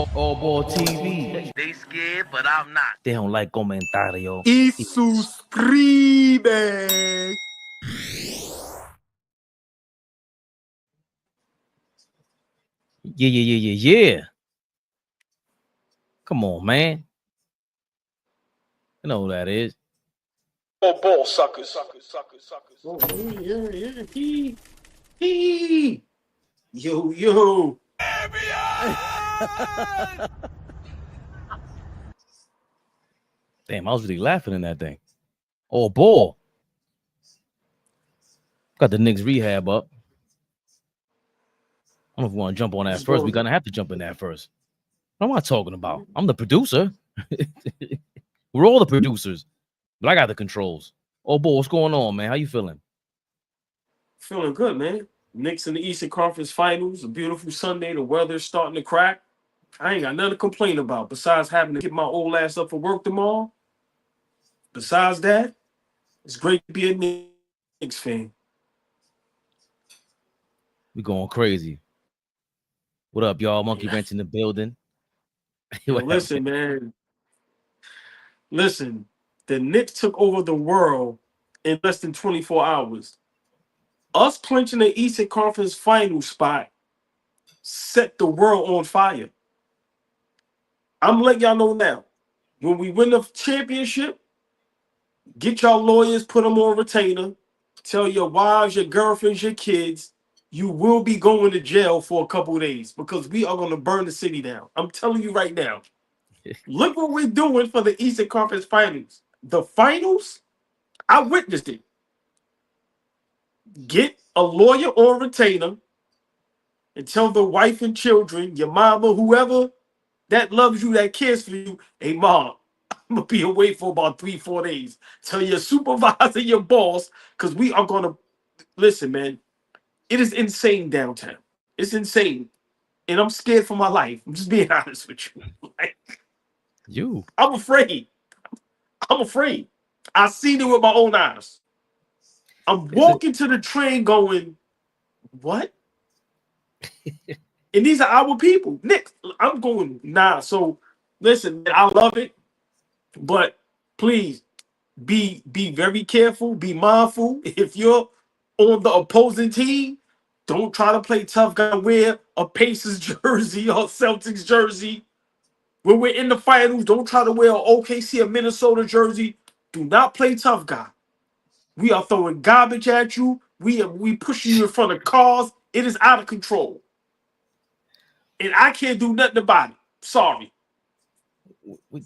AllBall TV. They scared, but I'm not. They don't like comentario. Y suscribe. Yeah. Come on, man. You know who that is. AllBall suckers. Oh, yeah. He. Yo. Damn, I was really laughing in that thing. AllBall. Got the Knicks Rehab up. I don't know if we want to jump on that first. We're going to have to jump in that first. What am I talking about? I'm the producer. We're all the producers. But I got the controls. AllBall, what's going on, man? How you feeling? Feeling good, man. Knicks in the Eastern Conference Finals. A beautiful Sunday. The weather's starting to crack. I ain't got nothing to complain about besides having to get my old ass up for work tomorrow. Besides that, it's great to be a Knicks fan. We going crazy. What up, y'all? Monkey Wrench in the building. Listen, man. Listen, the Knicks took over the world in less than 24 hours. Us clinching the Eastern Conference final spot set the world on fire. I'm letting y'all know now. When we win the championship, get y'all lawyers, put them on retainer. Tell your wives, your girlfriends, your kids, you will be going to jail for a couple of days because we are going to burn the city down. I'm telling you right now. Look what we're doing for the Eastern Conference Finals. The finals, I witnessed it. Get a lawyer on retainer and tell the wife and children, your mama, whoever that loves you, that cares for you, hey, Mom, I'm going to be away for about 3-4 days. Tell your supervisor, your boss, because we are going to, listen, man, it is insane downtown. It's insane. And I'm scared for my life. I'm just being honest with you. I'm afraid. I seen it with my own eyes. I'm walking to the train going, what? And these are our people. Nick, I'm going, nah. So, listen, I love it. But please, be very careful. Be mindful. If you're on the opposing team, don't try to play tough guy. Wear a Pacers jersey or Celtics jersey. When we're in the finals, don't try to wear an OKC or Minnesota jersey. Do not play tough guy. We are throwing garbage at you. We pushing you in front of cars. It is out of control. And I can't do nothing about it. Sorry. We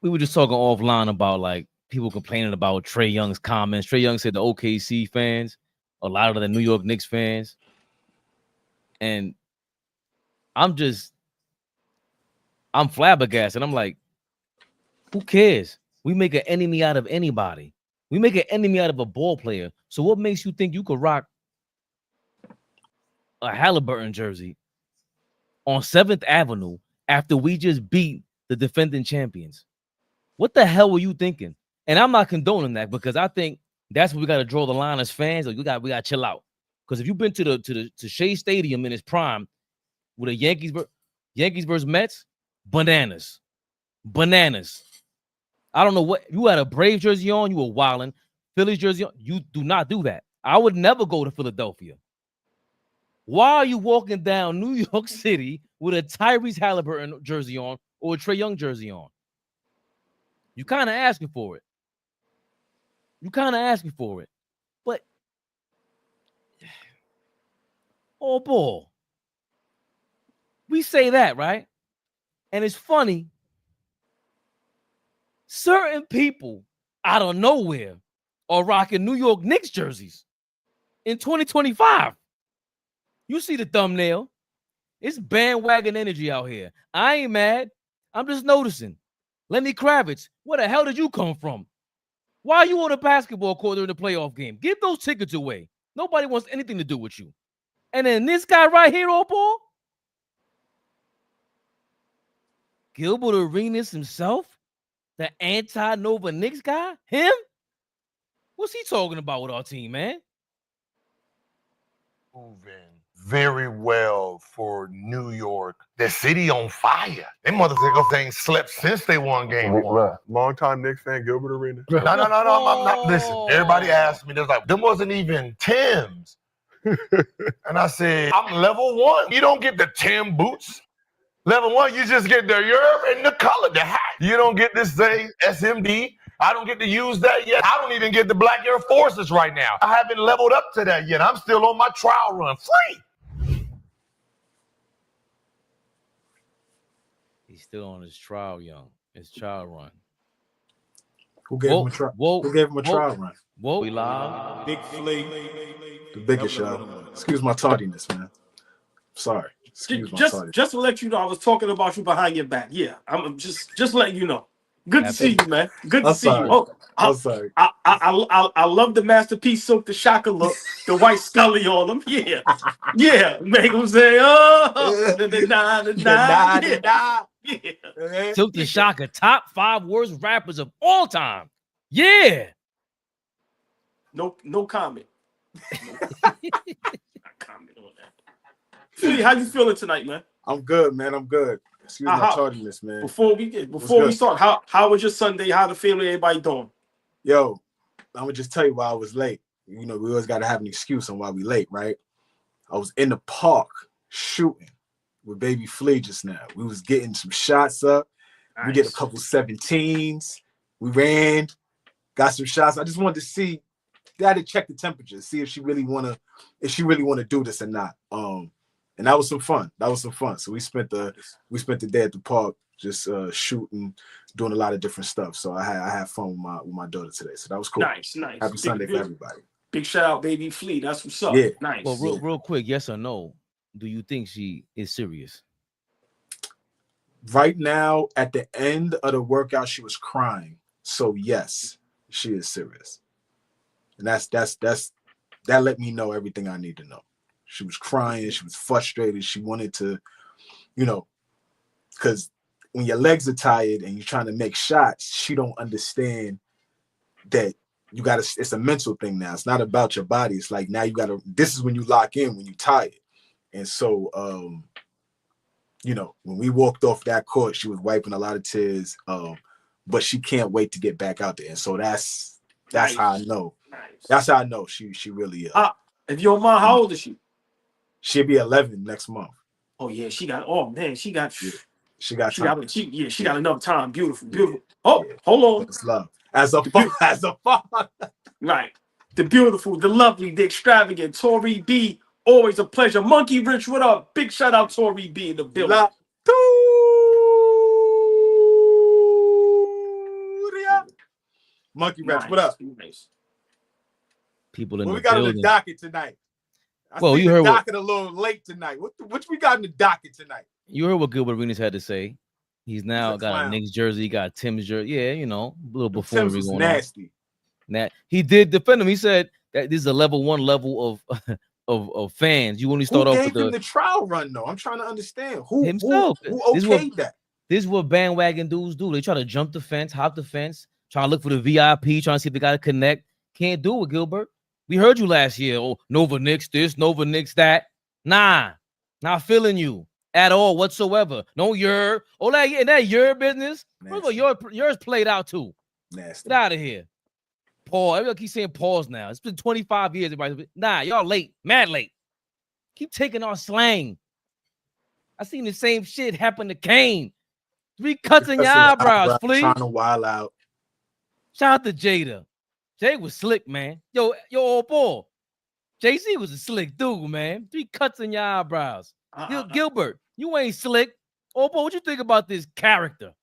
were just talking offline about like people complaining about Trae Young's comments. Trae Young said the OKC fans, a lot of the New York Knicks fans, and I'm flabbergasted. I'm like, who cares? We make an enemy out of anybody. We make an enemy out of a ball player. So what makes you think you could rock a Halliburton jersey on 7th Avenue after we just beat the defending champions? What the hell were you thinking? And I'm not condoning that because I think that's where we got to draw the line as fans. Like we got to chill out. Because if you've been to Shea Stadium in its prime with a Yankees versus Mets, bananas. I don't know what you had a Brave jersey on, you were wilding. Phillies jersey on, you do not do that. I would never go to Philadelphia. Why are you walking down New York City with a Tyrese Halliburton jersey on or a Trae Young jersey on? You kind of asking for it. But AllBall. We say that, right? And it's funny. Certain people out of nowhere are rocking New York Knicks jerseys in 2025. You see the thumbnail. It's bandwagon energy out here. I ain't mad. I'm just noticing. Lenny Kravitz, where the hell did you come from? Why are you on a basketball court during the playoff game? Give those tickets away. Nobody wants anything to do with you. And then this guy right here, AllBall, Gilbert Arenas himself, the anti-Nova Knicks guy, him? What's he talking about with our team, man? Moving very well for New York. The city on fire. Them motherfuckers ain't slept since they won game one. Long-time Knicks fan, Gilbert Arena. No. I'm not. Listen, everybody asked me, they're like, them wasn't even Timbs. And I said, I'm level 1. You don't get the Tim boots. Level 1, you just get the Europe and the color, the hat. You don't get this say SMD. I don't get to use that yet. I don't even get the Black Air Forces right now. I haven't leveled up to that yet. I'm still on my trial run, free. He's still on his trial, young. His trial run. Who gave him a trial? Who gave him a trial run? Whoa, we live. Big Flea. The biggest show. Excuse my tardiness, man. Sorry. Excuse my tardiness. Just to let you know, I was talking about you behind your back. Yeah, I'm just letting you know. Good to see you, man. Good to see you. Oh, I'm sorry. I love the Masterpiece Silk, the Shaka look, the white Scully on them. Yeah, yeah. Make them say, oh, yeah. Silk the Shaka, top 5 worst rappers of all time. Yeah. No comment. Not comment on that. Philly, how you feeling tonight, man? I'm good, man. I'm good. Excuse my tardiness, man. Before we start, how was your Sunday? How the family, everybody doing? Yo, I'm gonna just tell you why I was late. You know, we always gotta have an excuse on why we late, right? I was in the park shooting with baby Flea just now. We was getting some shots up. Nice. We did a couple 17s. We ran, got some shots. I just wanted to see. Got to check the temperature, see if she really wanna do this or not. And that was some fun. So we spent the day at the park just shooting, doing a lot of different stuff. So I had fun with my daughter today. So that was cool. Nice. Happy Sunday for everybody. Big shout out, baby Flea. That's what's up. Yeah. Nice. Well, real quick, yes or no? Do you think she is serious? Right now, at the end of the workout, she was crying. So yes, she is serious. And that let me know everything I need to know. She was crying. She was frustrated. She wanted to, because when your legs are tired and you're trying to make shots, she don't understand that you got to, it's a mental thing now. It's not about your body. It's like now you got to, this is when you lock in, when you're tired. And so, when we walked off that court, she was wiping a lot of tears, but she can't wait to get back out there. And so that's nice. How I know. Nice. That's how I know she really is. If your mom, how old is she? She'll be 11 next month. Oh yeah, she got time. She got enough time. Beautiful. Oh, yeah. Hold on. It's love. As a father. Right. The beautiful, the lovely, the extravagant Tori B. Always a pleasure. Monkey Rich, what up? Big shout out Tori B in the building. Monkey Rich, what up? Nice. People in what the we got building. In the docket tonight? Well, you heard docket a little late tonight. What we got in the docket tonight? You heard what Gilbert Arenas had to say. He's now got a Knicks jersey, got Tim's jersey. Yeah, a little before Tim's was nasty. He did defend him. He said that this is a level 1 level of fans. You only start off with the trial run though. I'm trying to understand who himself. Who okayed that. This is what bandwagon dudes do. They try to jump the fence, hop the fence, trying to look for the VIP, trying to see if they got to connect. Can't do it, Gilbert. We heard you last year. Oh, Nova Knicks this, Nova Knicks that. Nah, not feeling you at all whatsoever. No, that your business. First of all, yours played out too. Nasty. Get out of here. Paul. Everybody keep saying pause now. It's been 25 years. Everybody. Nah, y'all late. Mad late. Keep taking our slang. I seen the same shit happen to Kane. 3 cuts in your eyebrows, please. Trying to wild out. Shout out to Jada. Jay was slick, man. Yo, old boy. JC was a slick dude, man. 3 cuts in your eyebrows. Gilbert, you ain't slick. Old boy, what you think about this character?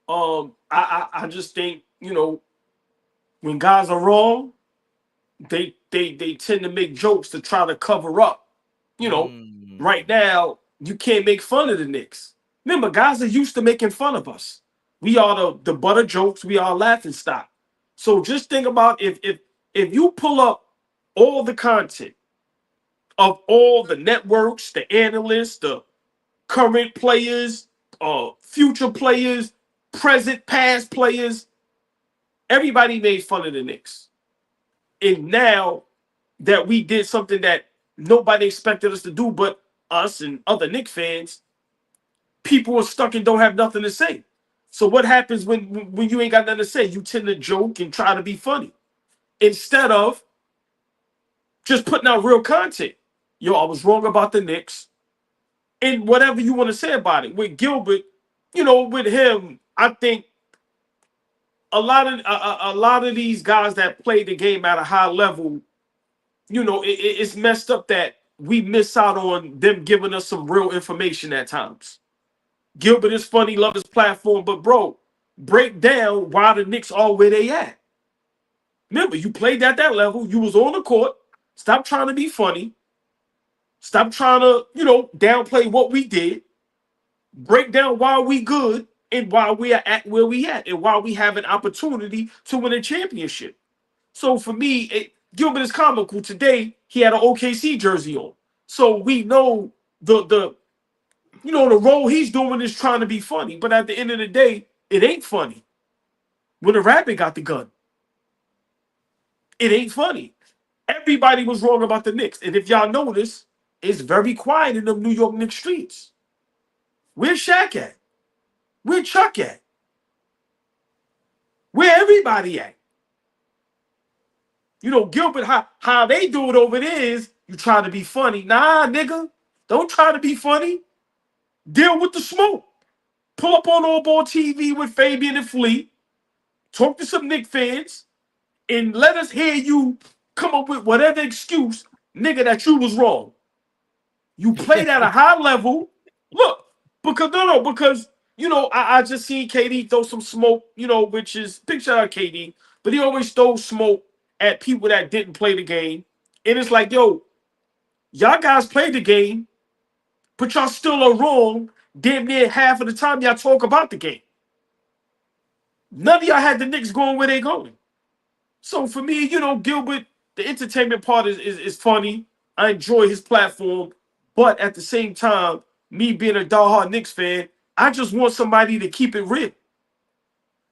I just think, when guys are wrong, they tend to make jokes to try to cover up. Right now, you can't make fun of the Knicks. Remember, guys are used to making fun of us. We are the butt of jokes. We are laughing stock. So just think about if you pull up all the content of all the networks, the analysts, the current players, future players, present, past players, everybody made fun of the Knicks. And now that we did something that nobody expected us to do, but us and other Knicks fans, people are stuck and don't have nothing to say. So what happens when you ain't got nothing to say? You tend to joke and try to be funny instead of just putting out real content. Yo, I was wrong about the Knicks. And whatever you want to say about it. With Gilbert, you know, with him, I think a lot of these guys that play the game at a high level, you know, it's messed up that we miss out on them giving us some real information at times. Gilbert is funny, love his platform, but bro, break down why the Knicks are where they at. Remember, you played at that level, you was on the court. Stop trying to be funny. Stop trying to, you know, downplay what we did. Break down why we good and why we are at where we at and why we have an opportunity to win a championship. So for me, Gilbert is comical. Today, he had an OKC jersey on. So we know the role he's doing is trying to be funny. But at the end of the day, it ain't funny. When the rabbit got the gun, it ain't funny. Everybody was wrong about the Knicks. And if y'all notice, it's very quiet in them New York Knicks streets. Where's Shaq at? Where Chuck at? Where everybody at? You know, Gilbert, how they do it over there is you try to be funny. Nah, nigga, don't try to be funny. Deal with the smoke. Pull up on AllBall TV with Fabian and Flea. Talk to some Knicks fans. And let us hear you come up with whatever excuse, nigga, that you was wrong. You played at a high level. Look, because you know, I just seen KD throw some smoke, you know, which is big shout out KD, but he always throws smoke at people that didn't play the game. And it's like, yo, y'all guys played the game, but y'all still are wrong damn near half of the time y'all talk about the game. None of y'all had the Knicks going where they going. So for me, you know, Gilbert, the entertainment part is funny. I enjoy his platform. But at the same time, me being a diehard Knicks fan, I just want somebody to keep it real.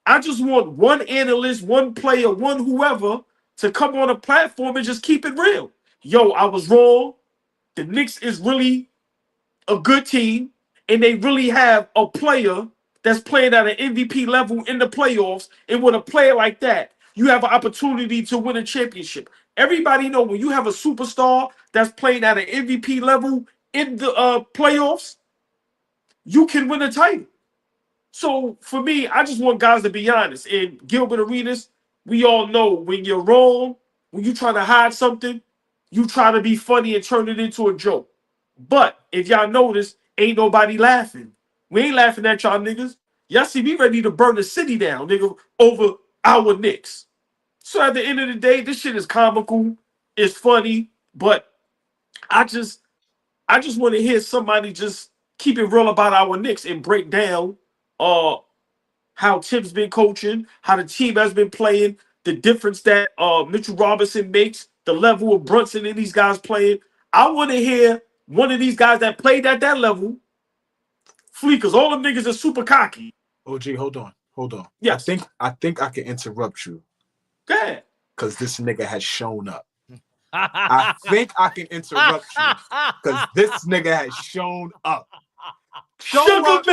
I just want one analyst, one player, one whoever to come on a platform and just keep it real. Yo, I was wrong. The Knicks is really a good team, and they really have a player that's playing at an MVP level in the playoffs. And with a player like that, you have an opportunity to win a championship. Everybody know when you have a superstar that's playing at an MVP level in the playoffs, you can win a title. So for me, I just want guys to be honest. And Gilbert Arenas, we all know when you're wrong, when you try to hide something, you try to be funny and turn it into a joke. But if y'all notice, ain't nobody laughing. We ain't laughing at y'all niggas. Y'all see me ready to burn the city down, nigga, over our Knicks. So at the end of the day, this shit is comical. It's funny, but I just want to hear somebody just keep it real about our Knicks and break down how Tim's been coaching, how the team has been playing, the difference that Mitchell Robinson makes, the level of Brunson and these guys playing. I want to hear one of these guys that played at that level flee, because all them niggas are super cocky. OG, hold on. Yes. I think I can interrupt you. Go ahead. Because this nigga has shown up. I think I can interrupt you because this nigga has shown up. Show up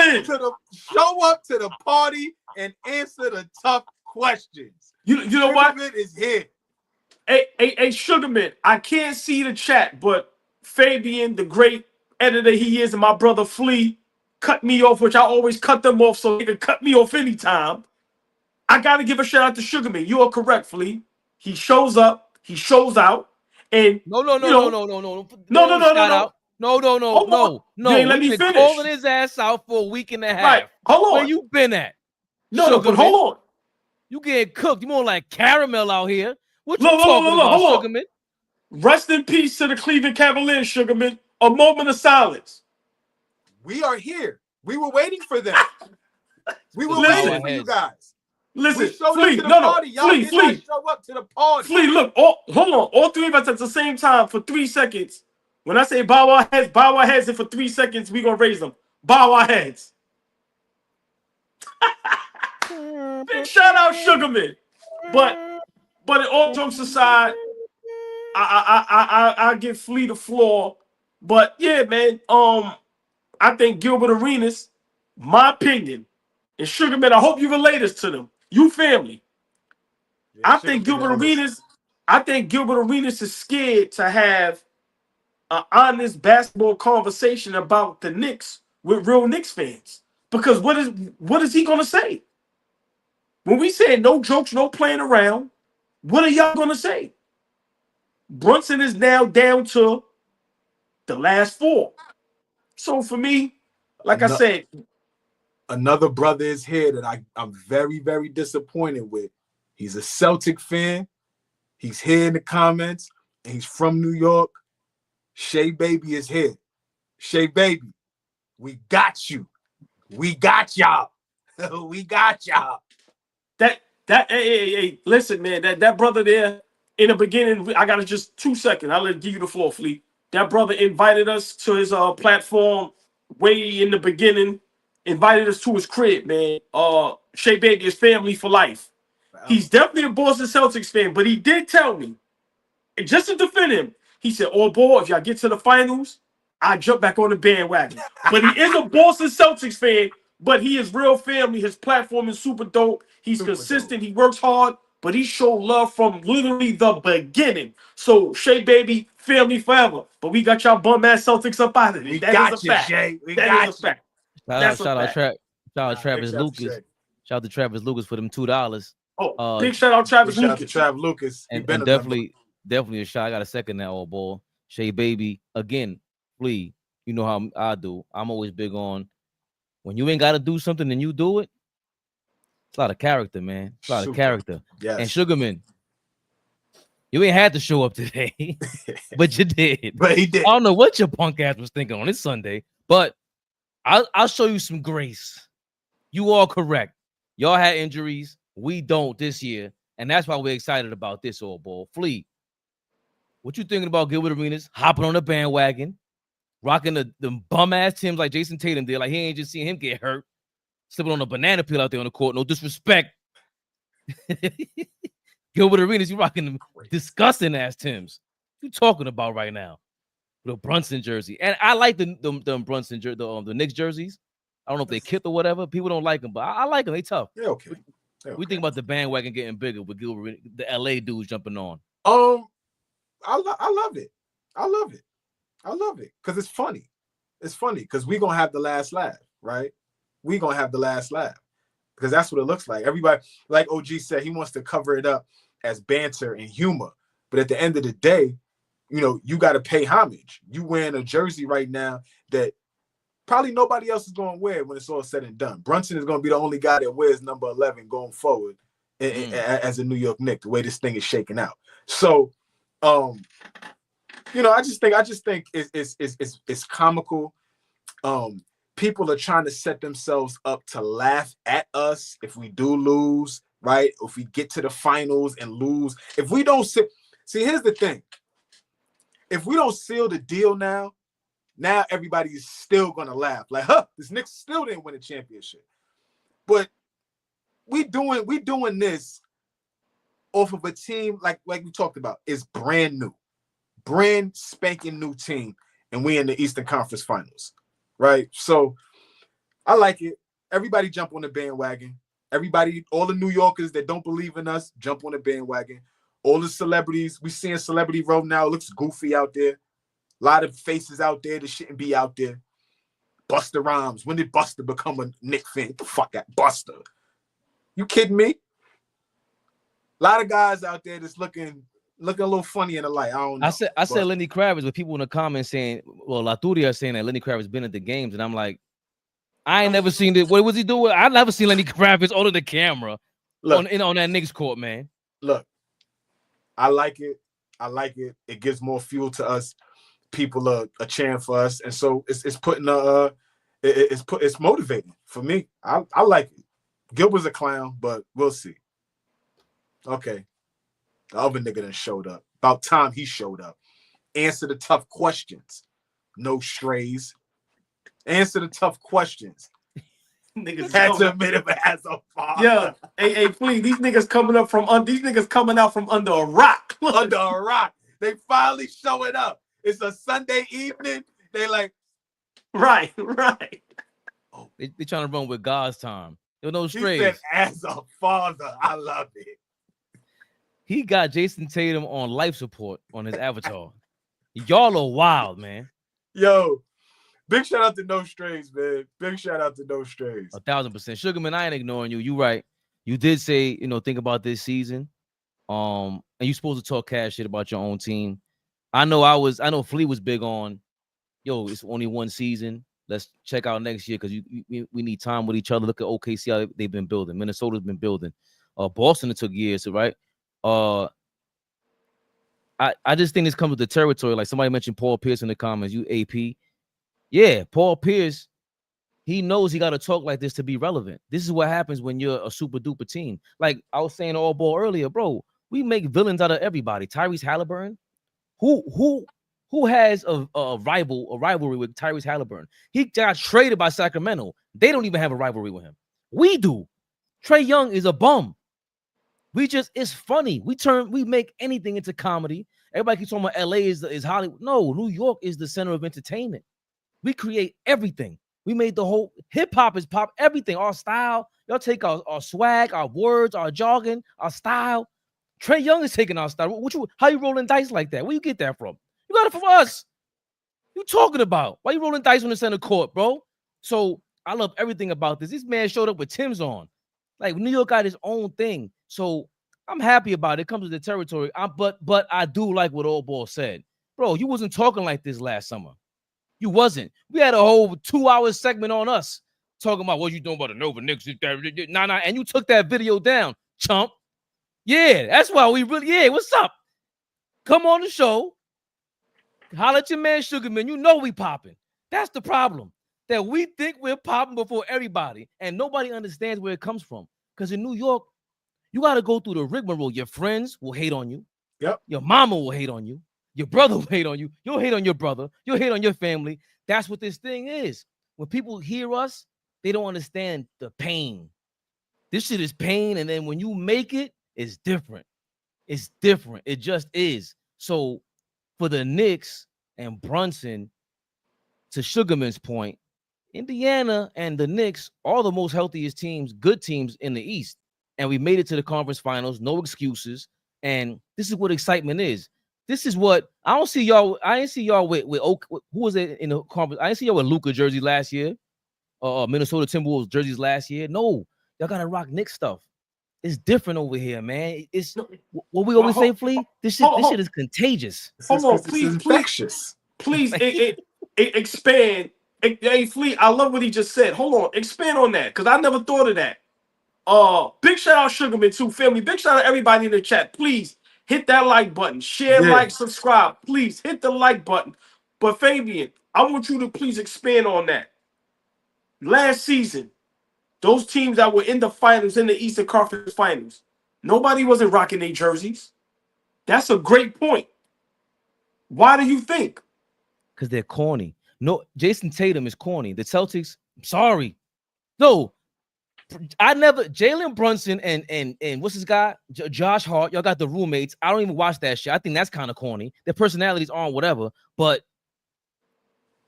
to the party and answer the tough questions. You know what? Sugarman is here. Hey, Sugarman, I can't see the chat, but Fabian, the great editor he is, and my brother Flea cut me off, which I always cut them off so they can cut me off anytime. I got to give a shout out to Sugarman. You are correct, Flea. He shows up, he shows out, and No. You ain't let me finish. Calling his ass out for a week and a half. Right. Hold on. Where you been at? No, but hold on. You getting cooked. You more like caramel out here. What you talking about, Sugarman? Rest in peace to the Cleveland Cavaliers, Sugarman. A moment of silence. We are here. We were waiting for them. We were waiting for you guys. Listen, Flea, Flea, show up to the party. Flea, look, hold on. All three of us at the same time for 3 seconds. When I say bow our heads, and for 3 seconds, we gonna raise them. Bow our heads. Big shout out, Sugarman. But all jokes aside, I give Flea the floor But yeah, man. I think Gilbert Arenas, my opinion, and Sugarman, I hope you relate this to them. You family. Yeah, I think Gilbert Arenas is scared to have an honest basketball conversation about the Knicks with real Knicks fans. Because what is he gonna say? When we say no jokes, no playing around, what are y'all gonna say? Brunson is now down to the last four. So for me, like I said, another brother is here that I'm very, very disappointed with. He's a Celtic fan. He's here in the comments, and he's from New York. Shea Baby is here. Shea Baby, we got you. We got y'all. We got y'all. Hey, listen, man, that brother there in the beginning, I gotta just 2 seconds. I'll give you the floor, Fleet. That brother invited us to his platform way in the beginning, invited us to his crib, man. Shea Baby is family for life. He's definitely a Boston Celtics fan, but he did tell me, and just to defend him, he said, "Oh boy, if y'all get to the finals, I jump back on the bandwagon." But he is a Boston Celtics fan, but he is real family. His platform is super dope. He's consistent. He works hard, but he showed love from literally the beginning. So Shea Baby, family forever. But we got y'all bum ass Celtics up out of it. That is a fact. Shay. We that got is a fact. Shout out Travis Lucas. Shout out to Travis Lucas for them $2. Oh, big shout out Travis Lucas. Lucas. Shout out to Travis Lucas. And definitely a shot. I got a second now, old boy. Shea Baby. Again, please. You know how I do. I'm always big on when you ain't got to do something and you do it. It's a lot of character, man. It's a lot of character. Yes. And Sugarman, you ain't had to show up today, but you did. But he did. I don't know what your punk ass was thinking on this Sunday, but I'll show you some grace. You are correct. Y'all had injuries. We don't this year, and that's why we're excited about this, old ball. Flea, what you thinking about Gilbert Arenas hopping on the bandwagon, rocking the bum ass Timbs like Jason Tatum did? Like he ain't just seeing him get hurt, slipping on a banana peel out there on the court. No disrespect. Gilbert Arenas, you rocking them disgusting ass Timbs. What you talking about right now? The Brunson jersey, and I like the Brunson the Knicks jerseys. I don't know if they killed or whatever. People don't like them, but I like them. They tough. Yeah, okay. We think about the bandwagon getting bigger with Gilbert, the LA dudes jumping on. I love it. I love it. I love it because it's funny. It's funny because we're gonna have the last laugh, right? We're gonna have the last laugh because that's what it looks like. Everybody, like OG said, he wants to cover it up as banter and humor, but at the end of the day, you know, you got to pay homage. You wearing a jersey right now that probably nobody else is going to wear when it's all said and done. Brunson is going to be the only guy that wears number 11 going forward as a New York Knick, the way this thing is shaking out. So, you know, I just think it's comical. People are trying to set themselves up to laugh at us if we do lose, right? If we get to the finals and lose. If we don't see, here's the thing. If we don't seal the deal now everybody is still gonna laugh. Like, this Knicks still didn't win a championship. But we doing this off of a team like we talked about, is brand new. Brand spanking new team, and we in the Eastern Conference Finals. Right? So I like it. Everybody jump on the bandwagon. Everybody, all the New Yorkers that don't believe in us, jump on the bandwagon. All the celebrities, we seeing Celebrity Row now. It looks goofy out there. A lot of faces out there that shouldn't be out there. Busta Rhymes. When did Busta become a Knick fan? Get the fuck out, Busta. You kidding me? A lot of guys out there that's looking a little funny in the light. I don't know. I said Lenny Kravitz, with people in the comments saying, well, La Turia saying that Lenny Kravitz been at the games, and I'm like, I ain't never seen it. What was he doing? I never seen Lenny Kravitz on the camera on that Knicks court, man. Look, I like it. It gives more fuel to us. People are cheering for us, and so it's putting it's motivating for me. I like it. Gilbert's a clown, but we'll see. Okay, the other nigga done showed up. About time he showed up. Answer the tough questions. No strays. Answer the tough questions. Niggas had to admit it as a father. Yeah, hey, please, these niggas coming out from under a rock. Under a rock. They finally showing up. It's a Sunday evening. They like, Right. They trying to run with God's time. There were no he strays. said, as a father, I love it. He got Jason Tatum on life support on his avatar. Y'all are wild, man. Yo, big shout out to No Strays, man. Big shout out to No Strays. 1,000%. Sugarman, I ain't ignoring you. You right. You did say, think about this season. And you supposed to talk cash shit about your own team. I know Flea was big on, it's only one season. Let's check out next year because we need time with each other. Look at OKC, how they've been building. Minnesota's been building. Boston, it took years, right? I just think this comes with the territory. Like somebody mentioned Paul Pierce in the comments. You AP. Yeah, Paul Pierce, he knows he got to talk like this to be relevant. This is what happens when you're a super duper team. Like I was saying AllBall earlier, bro. We make villains out of everybody. Tyrese Halliburton. Who has a rivalry with Tyrese Halliburton? He got traded by Sacramento. They don't even have a rivalry with him. We do. Trae Young is a bum. It's funny. We make anything into comedy. Everybody keeps talking about LA is Hollywood. No, New York is the center of entertainment. We create everything. We made the whole hip hop is pop, everything, our style. Y'all take our swag, our words, our jargon, our style. Trae Young is taking our style. How you rolling dice like that? Where you get that from? You got it from us. You talking about? Why you rolling dice on the center court, bro? So I love everything about this. This man showed up with Tim's on. Like New York got his own thing. So I'm happy about it. It comes with the territory. But I do like what AllBall said. Bro, you wasn't talking like this last summer. You wasn't. We had a whole 2-hour segment on us talking about what you doing about the Nova Knicks. Nah, and you took that video down, chump. Yeah, that's why what's up? Come on the show. Holler at your man Sugarman. You know we popping. That's the problem. That we think we're popping before everybody. And nobody understands where it comes from. Because in New York, you got to go through the rigmarole. Your friends will hate on you. Yep. Your mama will hate on you. Your brother will hate on you. You'll hate on your brother. You'll hate on your family. That's what this thing is. When people hear us, they don't understand the pain. This shit is pain. And then when you make it, it's different. It's different. It just is. So for the Knicks and Brunson, to Sugarman's point, Indiana and the Knicks are the most healthiest teams, good teams in the East. And we made it to the conference finals. No excuses. And this is what excitement is. This is what I don't see y'all. I didn't see y'all with who was it in the conference? I didn't see y'all with Luka jersey last year, Minnesota Timberwolves jerseys last year. No, y'all gotta rock Knicks stuff. It's different over here, man. It's what we always say, Flea. This shit is contagious. Hold on, please, infectious. Please, expand. Hey, Flea, I love what he just said. Hold on, expand on that because I never thought of that. Big shout out Sugarman too, family. Big shout out everybody in the chat. Please hit that like button, share, like, subscribe. Please hit the like button. But Fabian, I want you to please expand on that. Last season, those teams that were in the finals, in the Eastern Conference Finals, nobody wasn't rocking their jerseys. That's a great point. Why do you think? Because they're corny. No, Jason Tatum is corny. The Celtics, I'm sorry. No, Jalen Brunson and what's his guy? Josh Hart. Y'all got the roommates. I don't even watch that shit. I think that's kind of corny. Their personalities aren't whatever, but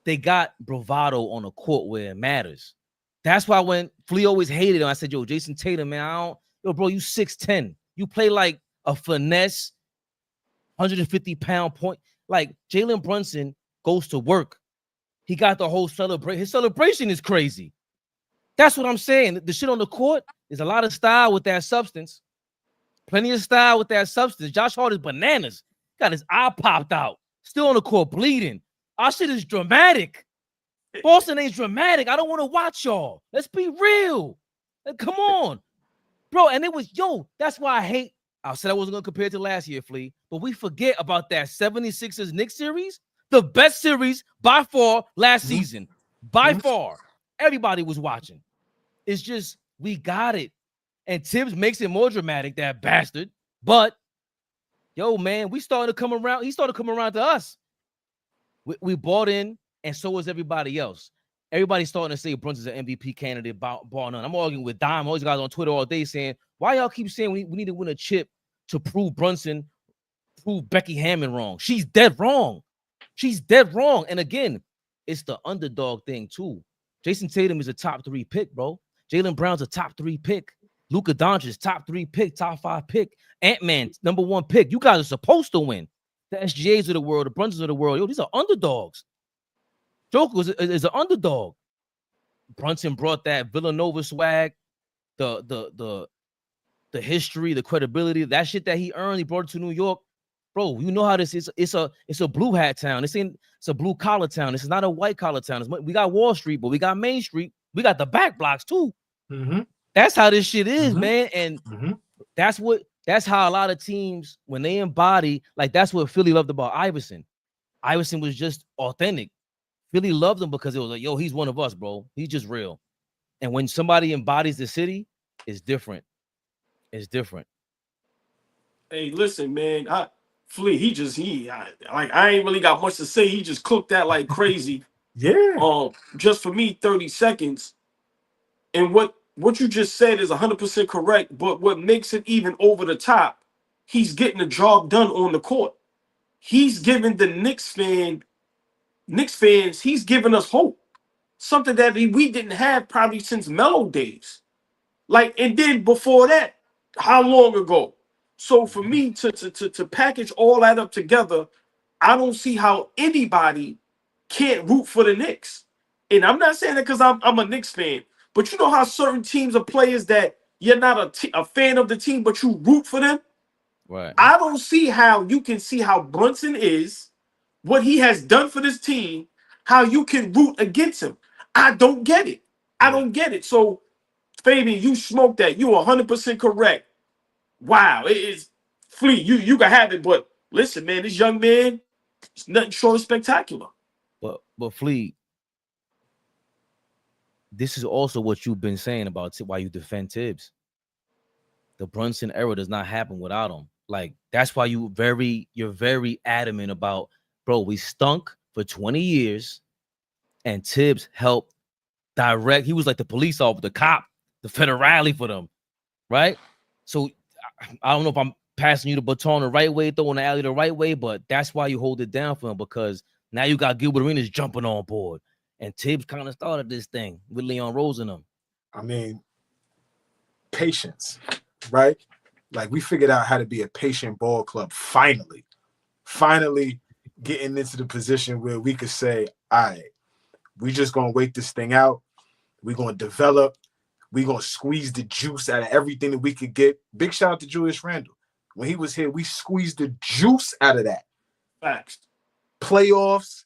they got bravado on the court where it matters. That's why when Flea always hated him, I said, yo, Jason Tatum, man, bro, you 6'10". You play like a finesse, 150-pound point. Like Jalen Brunson goes to work. He got the whole celebration. His celebration is crazy. That's what I'm saying. The shit on the court, there's a lot of style with that substance. Plenty of style with that substance. Josh Hart is bananas. Got his eye popped out. Still on the court bleeding. Our shit is dramatic. Boston ain't dramatic. I don't want to watch y'all. Let's be real. Like, come on. Bro, and it was, that's why I said I wasn't going to compare it to last year, Flea, but we forget about that 76ers Knicks series. The best series by far last season. By far. Everybody was watching. It's just, we got it. And Tibbs makes it more dramatic, that bastard. But, man, we started to come around. He started to come around to us. We bought in, and so was everybody else. Everybody's starting to say Brunson's an MVP candidate, bar none. I'm arguing with Dime, all these guys on Twitter all day saying, why y'all keep saying we need to win a chip to prove Becky Hammond wrong? She's dead wrong. She's dead wrong. And again, it's the underdog thing too. Jason Tatum is a top 3 pick, bro. Jaylen Brown's a top 3 pick. Luka Doncic, top 3 pick, top 5 pick. Ant-Man, number 1 pick. You guys are supposed to win. The SGAs of the world, the Brunsons of the world, yo, these are underdogs. Joker is an underdog. Brunson brought that Villanova swag, the history, the credibility, that shit that he earned. He brought it to New York, bro. You know how this is. It's a blue hat town. It's a blue collar town. This is not a white collar town. We got Wall Street, but we got Main Street. We got the back blocks too. That's how this shit is, man. And that's how a lot of teams, when they embody, like that's what Philly loved about Iverson. Iverson was just authentic. Philly loved him because it was like, yo, he's one of us, bro. He's just real. And when somebody embodies the city, it's different. It's different. Hey, listen, man. Flea, I ain't really got much to say. He just cooked that like crazy. Yeah. Just for me, 30 seconds. And what you just said is 100% correct. But what makes it even over the top, he's getting the job done on the court. He's giving the Knicks fans, he's giving us hope. Something that we didn't have probably since Melo days. Like, and then before that, how long ago? So for me to package all that up together, I don't see how anybody can't root for the Knicks. And I'm not saying that because I'm a Knicks fan, but you know how certain teams are players that you're not a fan of the team, but you root for them? Right. I don't see how you can see how Brunson is, what he has done for this team, how you can root against him. I don't get it. I don't get it. So, Fabian, you smoked that. You 100% correct. Wow, it is Flea. You can have it, but listen, man, this young man is nothing short of spectacular. But Flea, this is also what you've been saying about why you defend Tibbs. The Brunson era does not happen without him. Like, that's why you're very adamant about, bro, we stunk for 20 years and Tibbs helped direct. He was like the police officer, the cop, the federale for them, right? So I don't know if I'm passing you the baton the right way, throwing the alley the right way, but that's why you hold it down for him, because now you got Gilbert Arenas jumping on board. And Tibbs kind of started this thing with Leon Rose and them. I mean, patience, right? Like, we figured out how to be a patient ball club. Finally getting into the position where we could say, all right, we just going to wait this thing out. We're going to develop. We're going to squeeze the juice out of everything that we could get. Big shout out to Julius Randle. When he was here, we squeezed the juice out of that. Facts. Playoffs,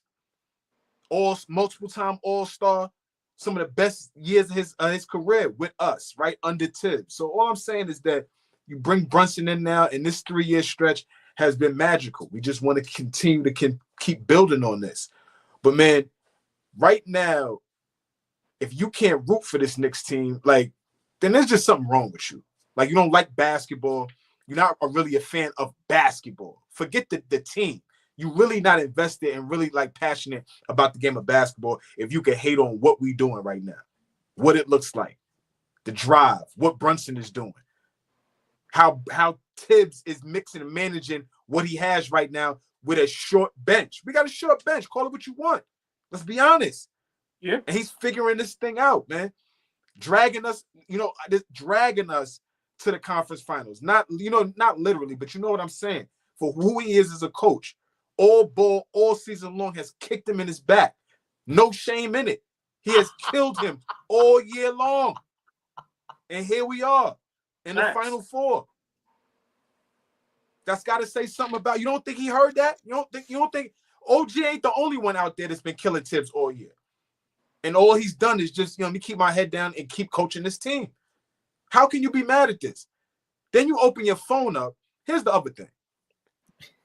multiple-time All-Star, some of the best years of his career with us, right, under Tibbs. So all I'm saying is that you bring Brunson in now, and this 3-year stretch has been magical. We just want to continue to keep building on this. But, man, right now, if you can't root for this Knicks team, like, then there's just something wrong with you. Like, you don't like basketball. You're not really a fan of basketball. Forget the team. You're really not invested and really, like, passionate about the game of basketball if you can hate on what we're doing right now, what it looks like, the drive, what Brunson is doing, how Tibbs is mixing and managing what he has right now with a short bench. We got a short bench. Call it what you want. Let's be honest. Yeah. And he's figuring this thing out, man. Dragging us to the conference finals. Not literally, but you know what I'm saying. For who he is as a coach. AllBall all season long has kicked him in his back. No shame in it. He has killed him all year long. And here we are in the Final Four. That's got to say something about, you don't think he heard that? You don't think OG ain't the only one out there that's been killing Tibbs all year. And all he's done is just, let me keep my head down and keep coaching this team. How can you be mad at this? Then you open your phone up. Here's the other thing.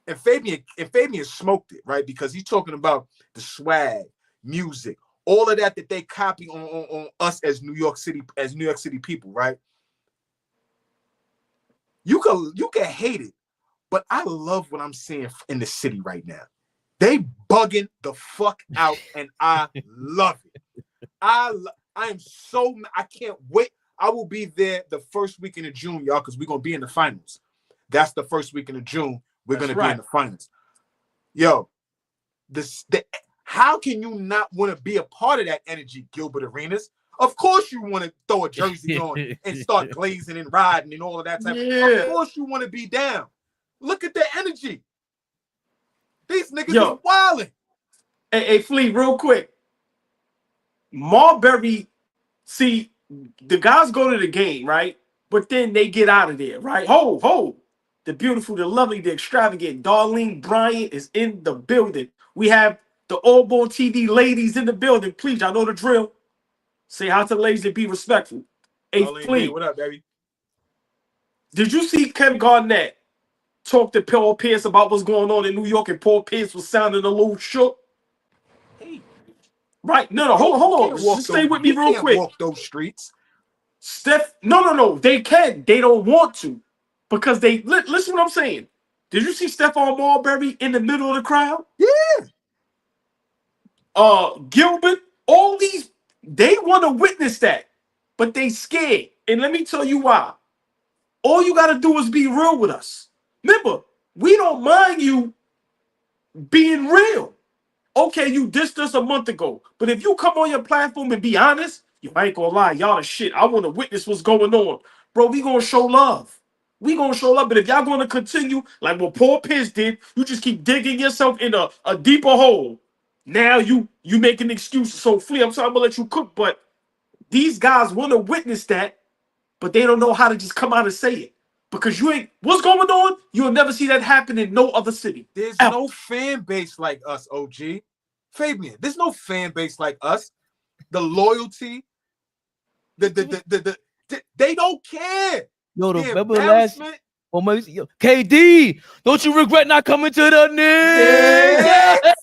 And Fabian smoked it, right? Because he's talking about the swag, music, all of that they copy on us as New York City people, right? You can hate it, but I love what I'm seeing in the city right now. They bugging the fuck out, and I love it. I can't wait. I will be there the first weekend of June, y'all, because we're gonna be in the finals. That's the first weekend of June. We're going to be in the finals. Yo, How can you not want to be a part of that energy, Gilbert Arenas? Of course you want to throw a jersey on and start glazing and riding and all of that type. Of course you want to be down. Look at the energy. These niggas is wilding. Hey, Fleet, real quick. Marbury, see, the guys go to the game, right? But then they get out of there, right? Ho. The beautiful, the lovely, the extravagant Darlene Bryant is in the building. We have the AllBall TV ladies in the building. Please, y'all know the drill. Say hi to the ladies and be respectful. Hey, Fleet, what up, baby? Did you see Kevin Garnett talk to Paul Pierce about what's going on in New York, and Paul Pierce was sounding a little shook? Right? No, hold on. Just stay with me real quick. Walk those streets. Steph, no. They can. They don't want to. Because they listen what I'm saying. Did you see Stephon Marbury in the middle of the crowd? Yeah. Gilbert, all these, they want to witness that, but they scared. And let me tell you why. All you got to do is be real with us. Remember, we don't mind you being real. Okay, you dissed us a month ago, but if you come on your platform and be honest, I ain't gonna lie, y'all are shit. I want to witness what's going on. Bro, we gonna show love. We gonna show love, but if y'all gonna continue like what Paul Pierce did, you just keep digging yourself in a deeper hole. Now you making excuses. So Flea, I'm sorry, I'm gonna let you cook, but these guys want to witness that, but they don't know how to just come out and say it. Because you ain't, what's going on? You'll never see that happen in no other city. There's no fan base like us, OG. Fabian, there's no fan base like us. The loyalty, they don't care. Yo, remember last KD, don't you regret not coming to the Knicks? Yes.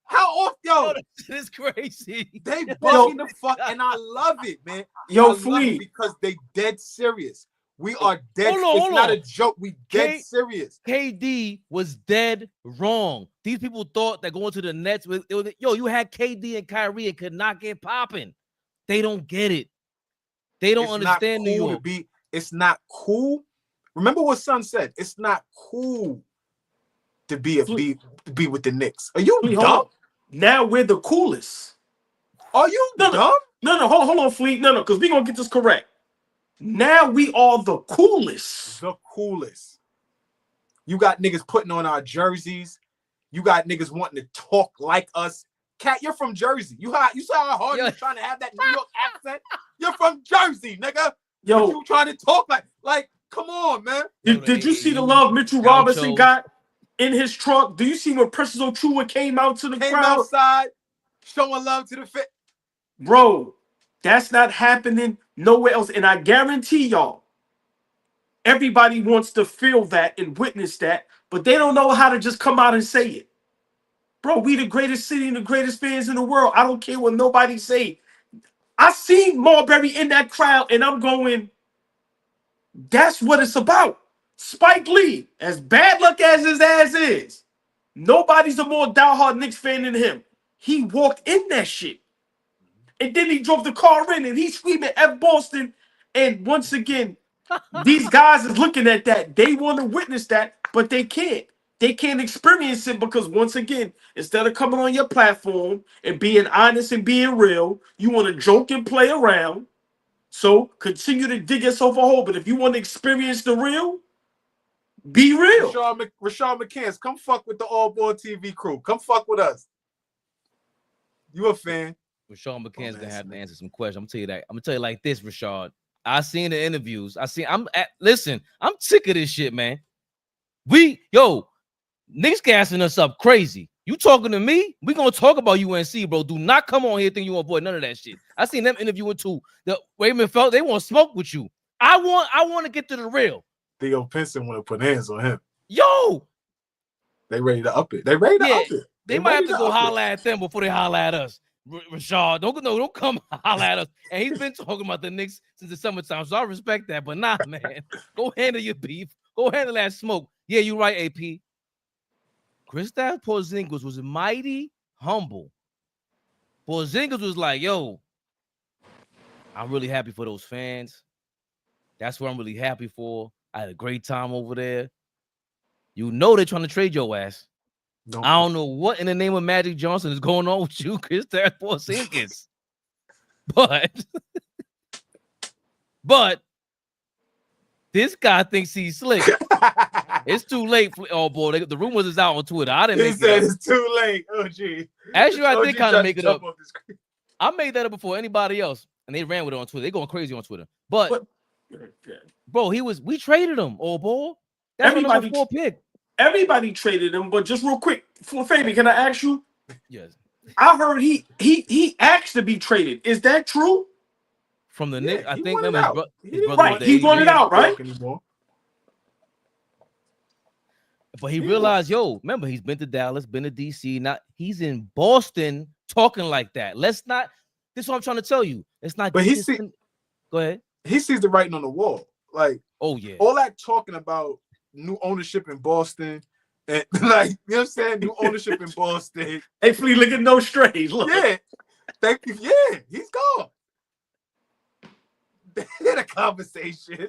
How often, yo? This is crazy. They bugging the fuck, and I love it, man. Yo, Flea, because they dead serious. We are dead. It's not a joke. We dead serious. KD was dead wrong. These people thought that going to the Nets was you had KD and Kyrie and could not get popping. They don't get it. They don't understand New York. It's not cool. Remember what Son said. It's not cool to be with the Knicks. Are you dumb? Now we're the coolest. Are you dumb? No, hold on, Fleet. No, because we're gonna get this correct. Now we are the coolest. The coolest. You got niggas putting on our jerseys. You got niggas wanting to talk like us. Cat, you're from Jersey. You saw how hard you're trying to have that New York accent? You're from Jersey, nigga. Yo, you trying to talk like come on, man. Did you see the love Mitchell Robinson got in his trunk? Do you see when Precious Ochoa came out to the crowd? Outside, showing love to the fit. Bro, that's not happening nowhere else. And I guarantee y'all, everybody wants to feel that and witness that, but they don't know how to just come out and say it. Bro, we the greatest city and the greatest fans in the world. I don't care what nobody say. I seen Marbury in that crowd, and I'm going, that's what it's about. Spike Lee, as bad luck as his ass is, nobody's a more diehard Knicks fan than him. He walked in that shit. And then he drove the car in, and he's screaming F Boston. And once again, these guys is looking at that. They want to witness that, but they can't. They can't experience it because, once again, instead of coming on your platform and being honest and being real, you want to joke and play around. So continue to dig yourself a hole. But if you want to experience the real, be real. Rashad McCants, come fuck with the AllBall TV crew. Come fuck with us. You a fan? Rashad McCants gonna have to answer some questions. I'm gonna tell you that. I'm gonna tell you like this, Rashad. I seen the interviews. Listen, I'm sick of this shit, man. Niggas gassing us up crazy. You talking to me? We gonna talk about UNC, bro. Do not come on here thinking you avoid none of that shit. I seen them interviewing too. The Raymond felt they want to smoke with you. I want to get to the real. Theo Pinson want to put hands on him. Yo, they ready to up it. They ready to up it. They might have to go holler at them before they holler at us. Rashad, don't come holler at us. And he's been talking about the Knicks since the summertime, so I respect that. But nah, man, go handle your beef. Go handle that smoke. Yeah, you're right, AP. Kristaps Porzingis was mighty humble. Porzingis was like, yo, I'm really happy for those fans. That's what I'm really happy for. I had a great time over there. You know they're trying to trade your ass. I don't know what in the name of Magic Johnson is going on with you, Kristaps Porzingis. But this guy thinks he's slick. It's too late. Oh boy, the rumors is out on Twitter. I didn't make it up. It's too late. Oh gee. Actually, I did kind of make it up. The I made that up before anybody else, and they ran with it on Twitter. They going crazy on Twitter. But bro, we traded him. Oh boy, that's everybody 4 pick. Everybody traded him, but just real quick, for Fabian, can I ask you? Yes. I heard he asked to be traded. Is that true? From the Knicks, I think. His brother right, he wanted out, right? But he realized, remember, he's been to Dallas, been to DC. Not he's in Boston talking like that. Let's not. This is what I'm trying to tell you. It's not. But go ahead. He sees the writing on the wall. Like, oh yeah, all that talking about new ownership in Boston, and like, you know what I'm saying, new ownership in Boston. Hey, Flea, look at no strays. Look. Yeah, thank you. Yeah, he's gone. They had a conversation.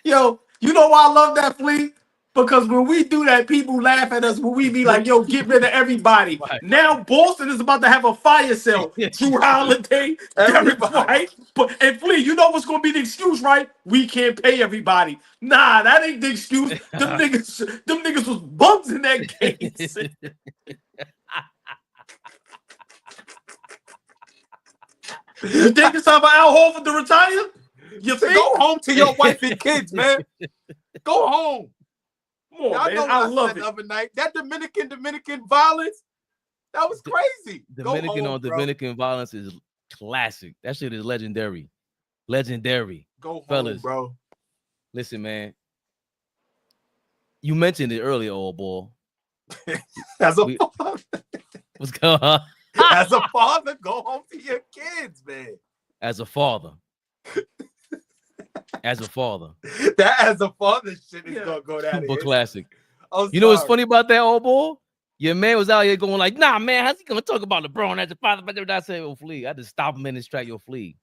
Yo, you know why I love that, Flea? Because when we do that, people laugh at us when we be like, yo, get rid of everybody. Right. Now Boston is about to have a fire sale. Drew Holiday, Derek White. And Flea, you know what's going to be the excuse, right? We can't pay everybody. Nah, that ain't the excuse. Them niggas was bums in that case. You think it's time for Al Horford to retire? You go home to your wife and kids, man. Go home. Y'all know what I love it. The other night. That Dominican violence, that was crazy. Dominican violence is classic. That shit is legendary. Legendary. Go fellas, home, bro. Listen, man. You mentioned it earlier, old boy. Father. What's going on? As a father, go home to your kids, man. As a father. As a father. That as a father shit is gonna go down. Super classic. You know what's funny about that, old boy? Your man was out here going like, nah, man, how's he gonna talk about LeBron as a father? But I said, Flea, I just stop him in his track, Flea.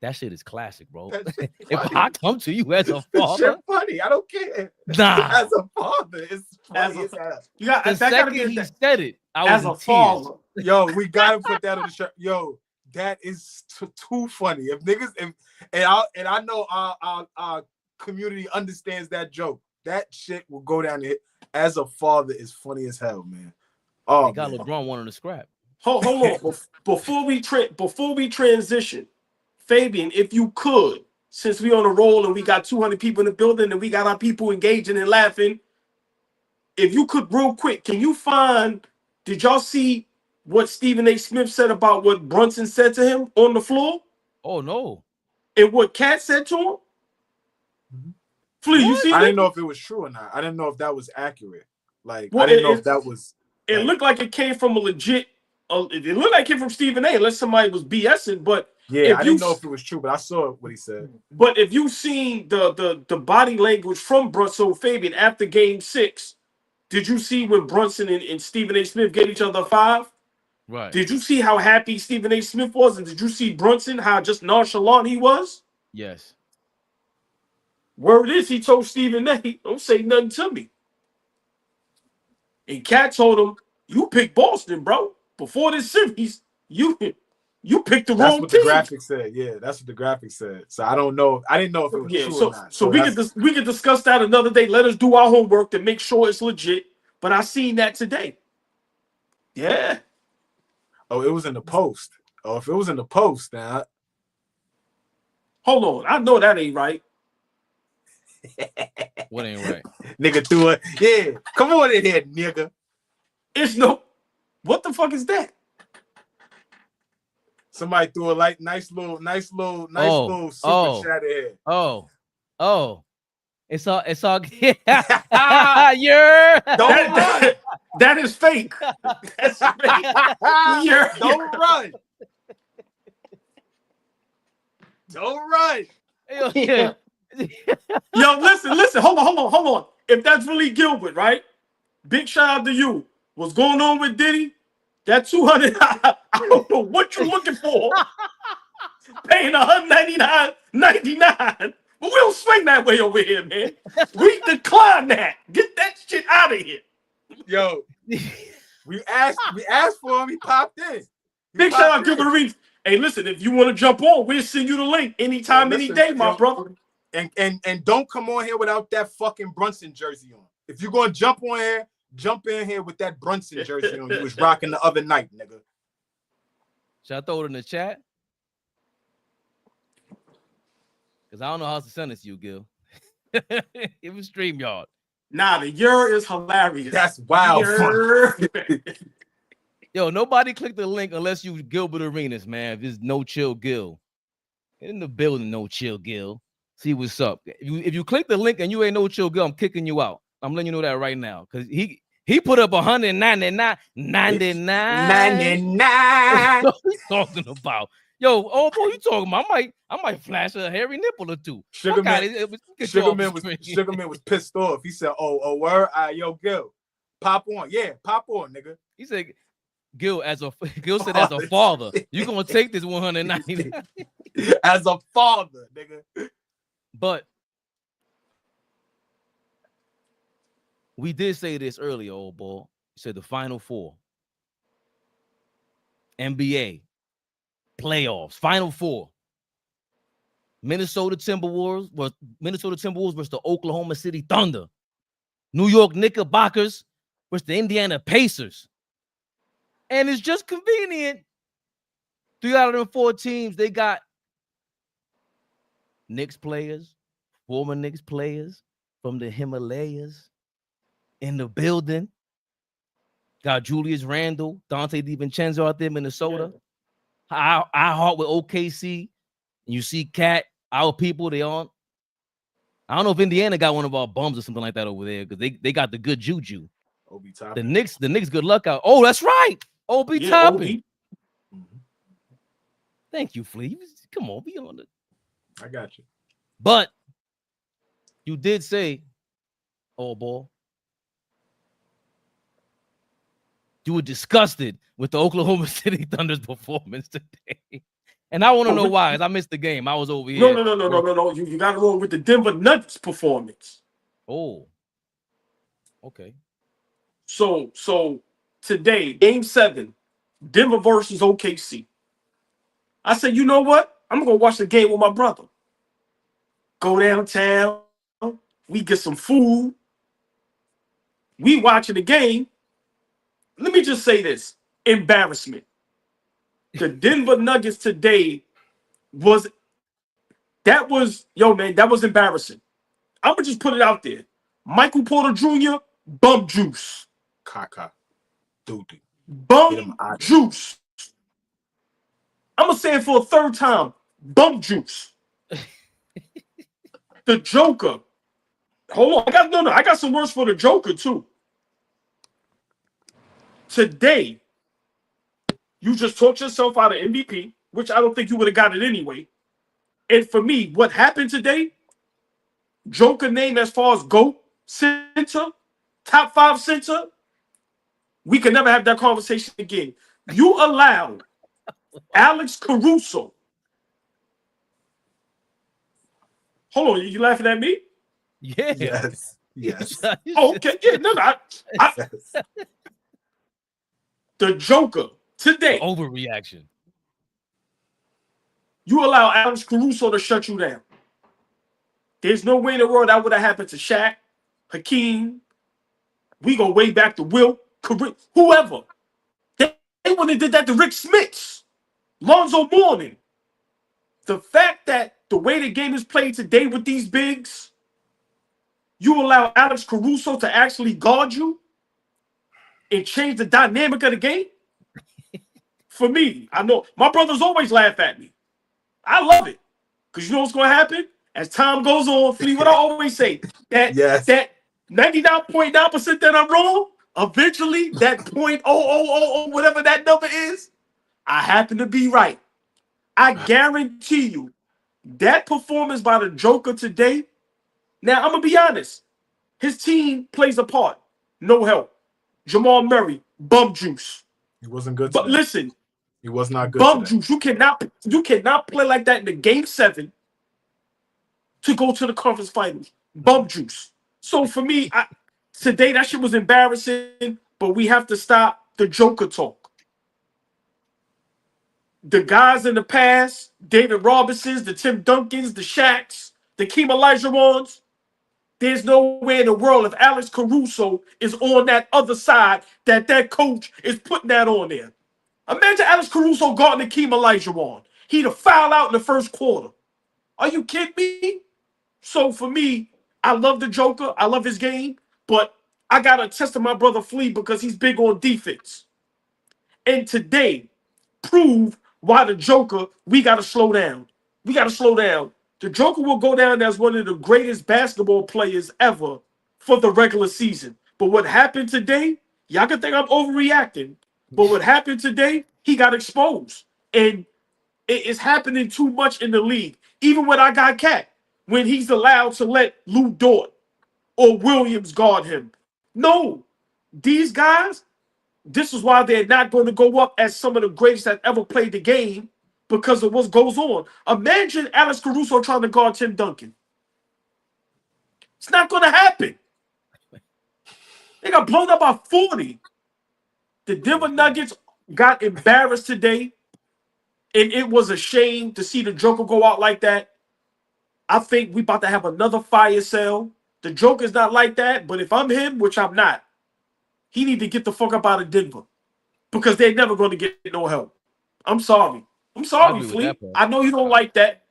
That shit is classic, bro. If I come to you as a father, shit funny. I don't care. Nah. As a father, it's funny as hell. The second he said it, I was in tears. Yo, we gotta put that on the shirt. Yo, that is too funny. If niggas, and I know our community understands that joke. That shit will go down there. As a father, is funny as hell, man. Oh, they got LeBron wanting to scrap. Hold on. Before we transition, Fabian, if you could, since we on a roll and we got 200 people in the building and we got our people engaging and laughing, if you could real quick, can you find? Did y'all see what Stephen A. Smith said about what Brunson said to him on the floor? Oh no! And what Cat said to him? Mm-hmm. Flea, you see? I didn't know if it was true or not. I didn't know if that was accurate. Like, I didn't know if that was. It looked like it came from a legit. It looked like it came from Stephen A. Unless somebody was BSing, but yeah, I didn't know if it was true, but I saw what he said. But if you've seen the body language from Brunson, Fabian, after Game 6, did you see when Brunson and Stephen A. Smith gave each other a 5? Right. Did you see how happy Stephen A. Smith was? And did you see Brunson, how just nonchalant he was? Yes. Word is, he told Stephen A., don't say nothing to me. And Cat told him, you picked Boston, bro. Before this series, you picked the wrong team. That's what the graphic said. Yeah, that's what the graphic said. So I don't know. I didn't know if it was true or not. So we can discuss that another day. Let us do our homework to make sure it's legit. But I seen that today. Yeah. Oh, it was in the post. Oh, if it was in the post, now. Hold on. I know that ain't right. What ain't right? Nigga threw it. Yeah. Come on in here, nigga. It's no. What the fuck is that? Somebody threw a nice little super chat in here. Oh. It's all yeah. That is fake. That's fake. Don't run. Don't run. Yeah. Yo, listen. Hold on. If that's really Gilbert, right? Big shout out to you. What's going on with Diddy? That 200, I don't know what you're looking for. Paying $199.99. But we don't swing that way over here, man. We decline that. Get that shit out of here. Yo, We asked for him. He popped in. Big shout out Gilbert Reeves. Hey, listen, if you want to jump on, we'll send you the link anytime, any day, my brother. And don't come on here without that fucking Brunson jersey on. If you're gonna jump on here, jump in here with that Brunson jersey on you was rocking the other night, nigga. Should I throw it in the chat? Because I don't know how to send this to you, Gil. It was StreamYard. Nah, the year is hilarious. That's wild fun. Yo, nobody click the link unless you Gilbert Arenas, man. If it's No Chill Gil. In the building, No Chill Gil. See what's up. If you click the link and you ain't No Chill Gil, I'm kicking you out. I'm letting you know that right now. Because he put up 199. 99. What you talking about? Yo, oh boy, you talking about? I might flash a hairy nipple or two. Sugarman was pissed off. He said, "Oh, word, yo, Gil, pop on, yeah, pop on, nigga." He said, Gil said, as a father, you gonna take this 199 as a father, nigga. But we did say this earlier, old boy. You said the Final Four, NBA. Playoffs, Final Four. Minnesota Timberwolves versus the Oklahoma City Thunder. New York Knickerbockers versus the Indiana Pacers. And it's just convenient. 3 out of them 4 teams, they got Knicks players, former Knicks players from the Himalayas in the building. Got Julius Randle, Dante DiVincenzo out there in Minnesota. Yeah. I heart with OKC, and you see Cat, our people, they on. I don't know if Indiana got one of our bums or something like that over there because they got the good juju. Obi Toppin. The Knicks good luck out. Oh, that's right. Obi Toppin. Thank you, Flea. Come on, be on it. I got you. But you did say, oh boy, you were disgusted with the Oklahoma City Thunder's performance today. And I want to know why, because I missed the game. I was over here. No. You got to roll with the Denver Nuggets performance. Oh. Okay. So today, Game 7, Denver versus OKC. I said, you know what? I'm going to watch the game with my brother. Go downtown. We get some food. We watching the game. Let me just say this. Embarrassment. The Denver Nuggets today that was embarrassing. I'm going to just put it out there. Michael Porter Jr., bum juice. Kaka. Dude. Bum juice. I'm going to say it for a third time. Bum juice. The Joker. Hold on. I got some words for the Joker, too. Today, you just talked yourself out of MVP, which I don't think you would have got it anyway. And for me, what happened today, Joker name as far as GOAT center, top 5 center, we can never have that conversation again. You allowed Alex Caruso. Hold on, you laughing at me? Yeah. Yes. Oh, okay. Yeah, no. Yes. The Joker today. Overreaction. You allow Alex Caruso to shut you down. There's no way in the world that would have happened to Shaq, Hakeem. We go way back to Will, whoever. They wouldn't have did that to Rick Smits, Lonzo Mourning. The fact that the way the game is played today with these bigs, you allow Alex Caruso to actually guard you and change the dynamic of the game. For me, I know my brothers always laugh at me. I love it. Because you know what's going to happen? As time goes on, Flea, what I always say, that 99.9% that I'm wrong, eventually that 0.0000, whatever that number is, I happen to be right. I guarantee you, that performance by the Joker today, now I'm going to be honest, his team plays a part. No help. Jamal Murray, bum juice. He wasn't good. But listen, he was not good. Bum juice. You cannot play like that in the Game 7 to go to the conference finals. Bum juice. So for me, today that shit was embarrassing. but we have to stop the Joker talk. The guys in the past, David Robinsons, the Tim Duncans, the Shaqs, the Keem Olajuwons, there's nowhere in the world if Alex Caruso is on that other side that coach is putting that on there. Imagine Alex Caruso guarding Keem Olajuwon. He'd have fouled out in the first quarter. Are you kidding me? So for me, I love the Joker. I love his game, but I got to test my brother Flea because he's big on defense. And today, prove why the Joker, we got to slow down. We got to slow down. The Joker will go down as one of the greatest basketball players ever for the regular season. But what happened today, y'all can think I'm overreacting, but what happened today, he got exposed. And it's happening too much in the league. Even when I got Cat, when he's allowed to let Lou Dort or Williams guard him. No, these guys, this is why they're not going to go up as some of the greatest that ever played the game because of what goes on. Imagine Alex Caruso trying to guard Tim Duncan. It's not going to happen. They got blown up by 40. The Denver Nuggets got embarrassed today, and it was a shame to see the Joker go out like that. I think we about to have another fire sale. The Joker's not like that, but if I'm him, which I'm not, he need to get the fuck up out of Denver because they're never going to get no help. I'm sorry. I'm sorry, Flea. I know you don't like that.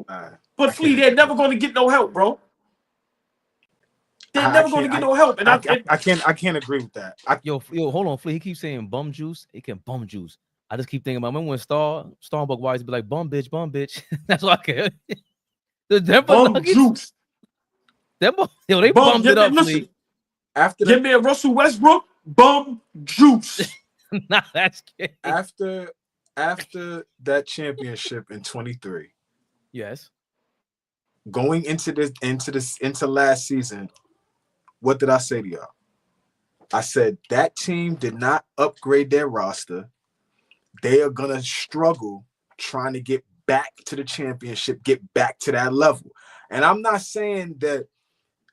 But Flea, they're never going to get no help, bro. They're never going to get no help. And I can't agree with that. Yo, hold on, Flea. He keeps saying bum juice. It can bum juice. I just keep thinking about, remember when Starbuck wise be like bum bitch. That's what I can. The Denver bum Nuggets, juice. They bummed it up. Listen, after give me a Russell Westbrook bum juice. Nah, that's kidding. After that championship in 23. Yes. Going into last season, what did I say to y'all? I said that team did not upgrade their roster. They are gonna struggle trying to get back to the championship, get back to that level. And I'm not saying that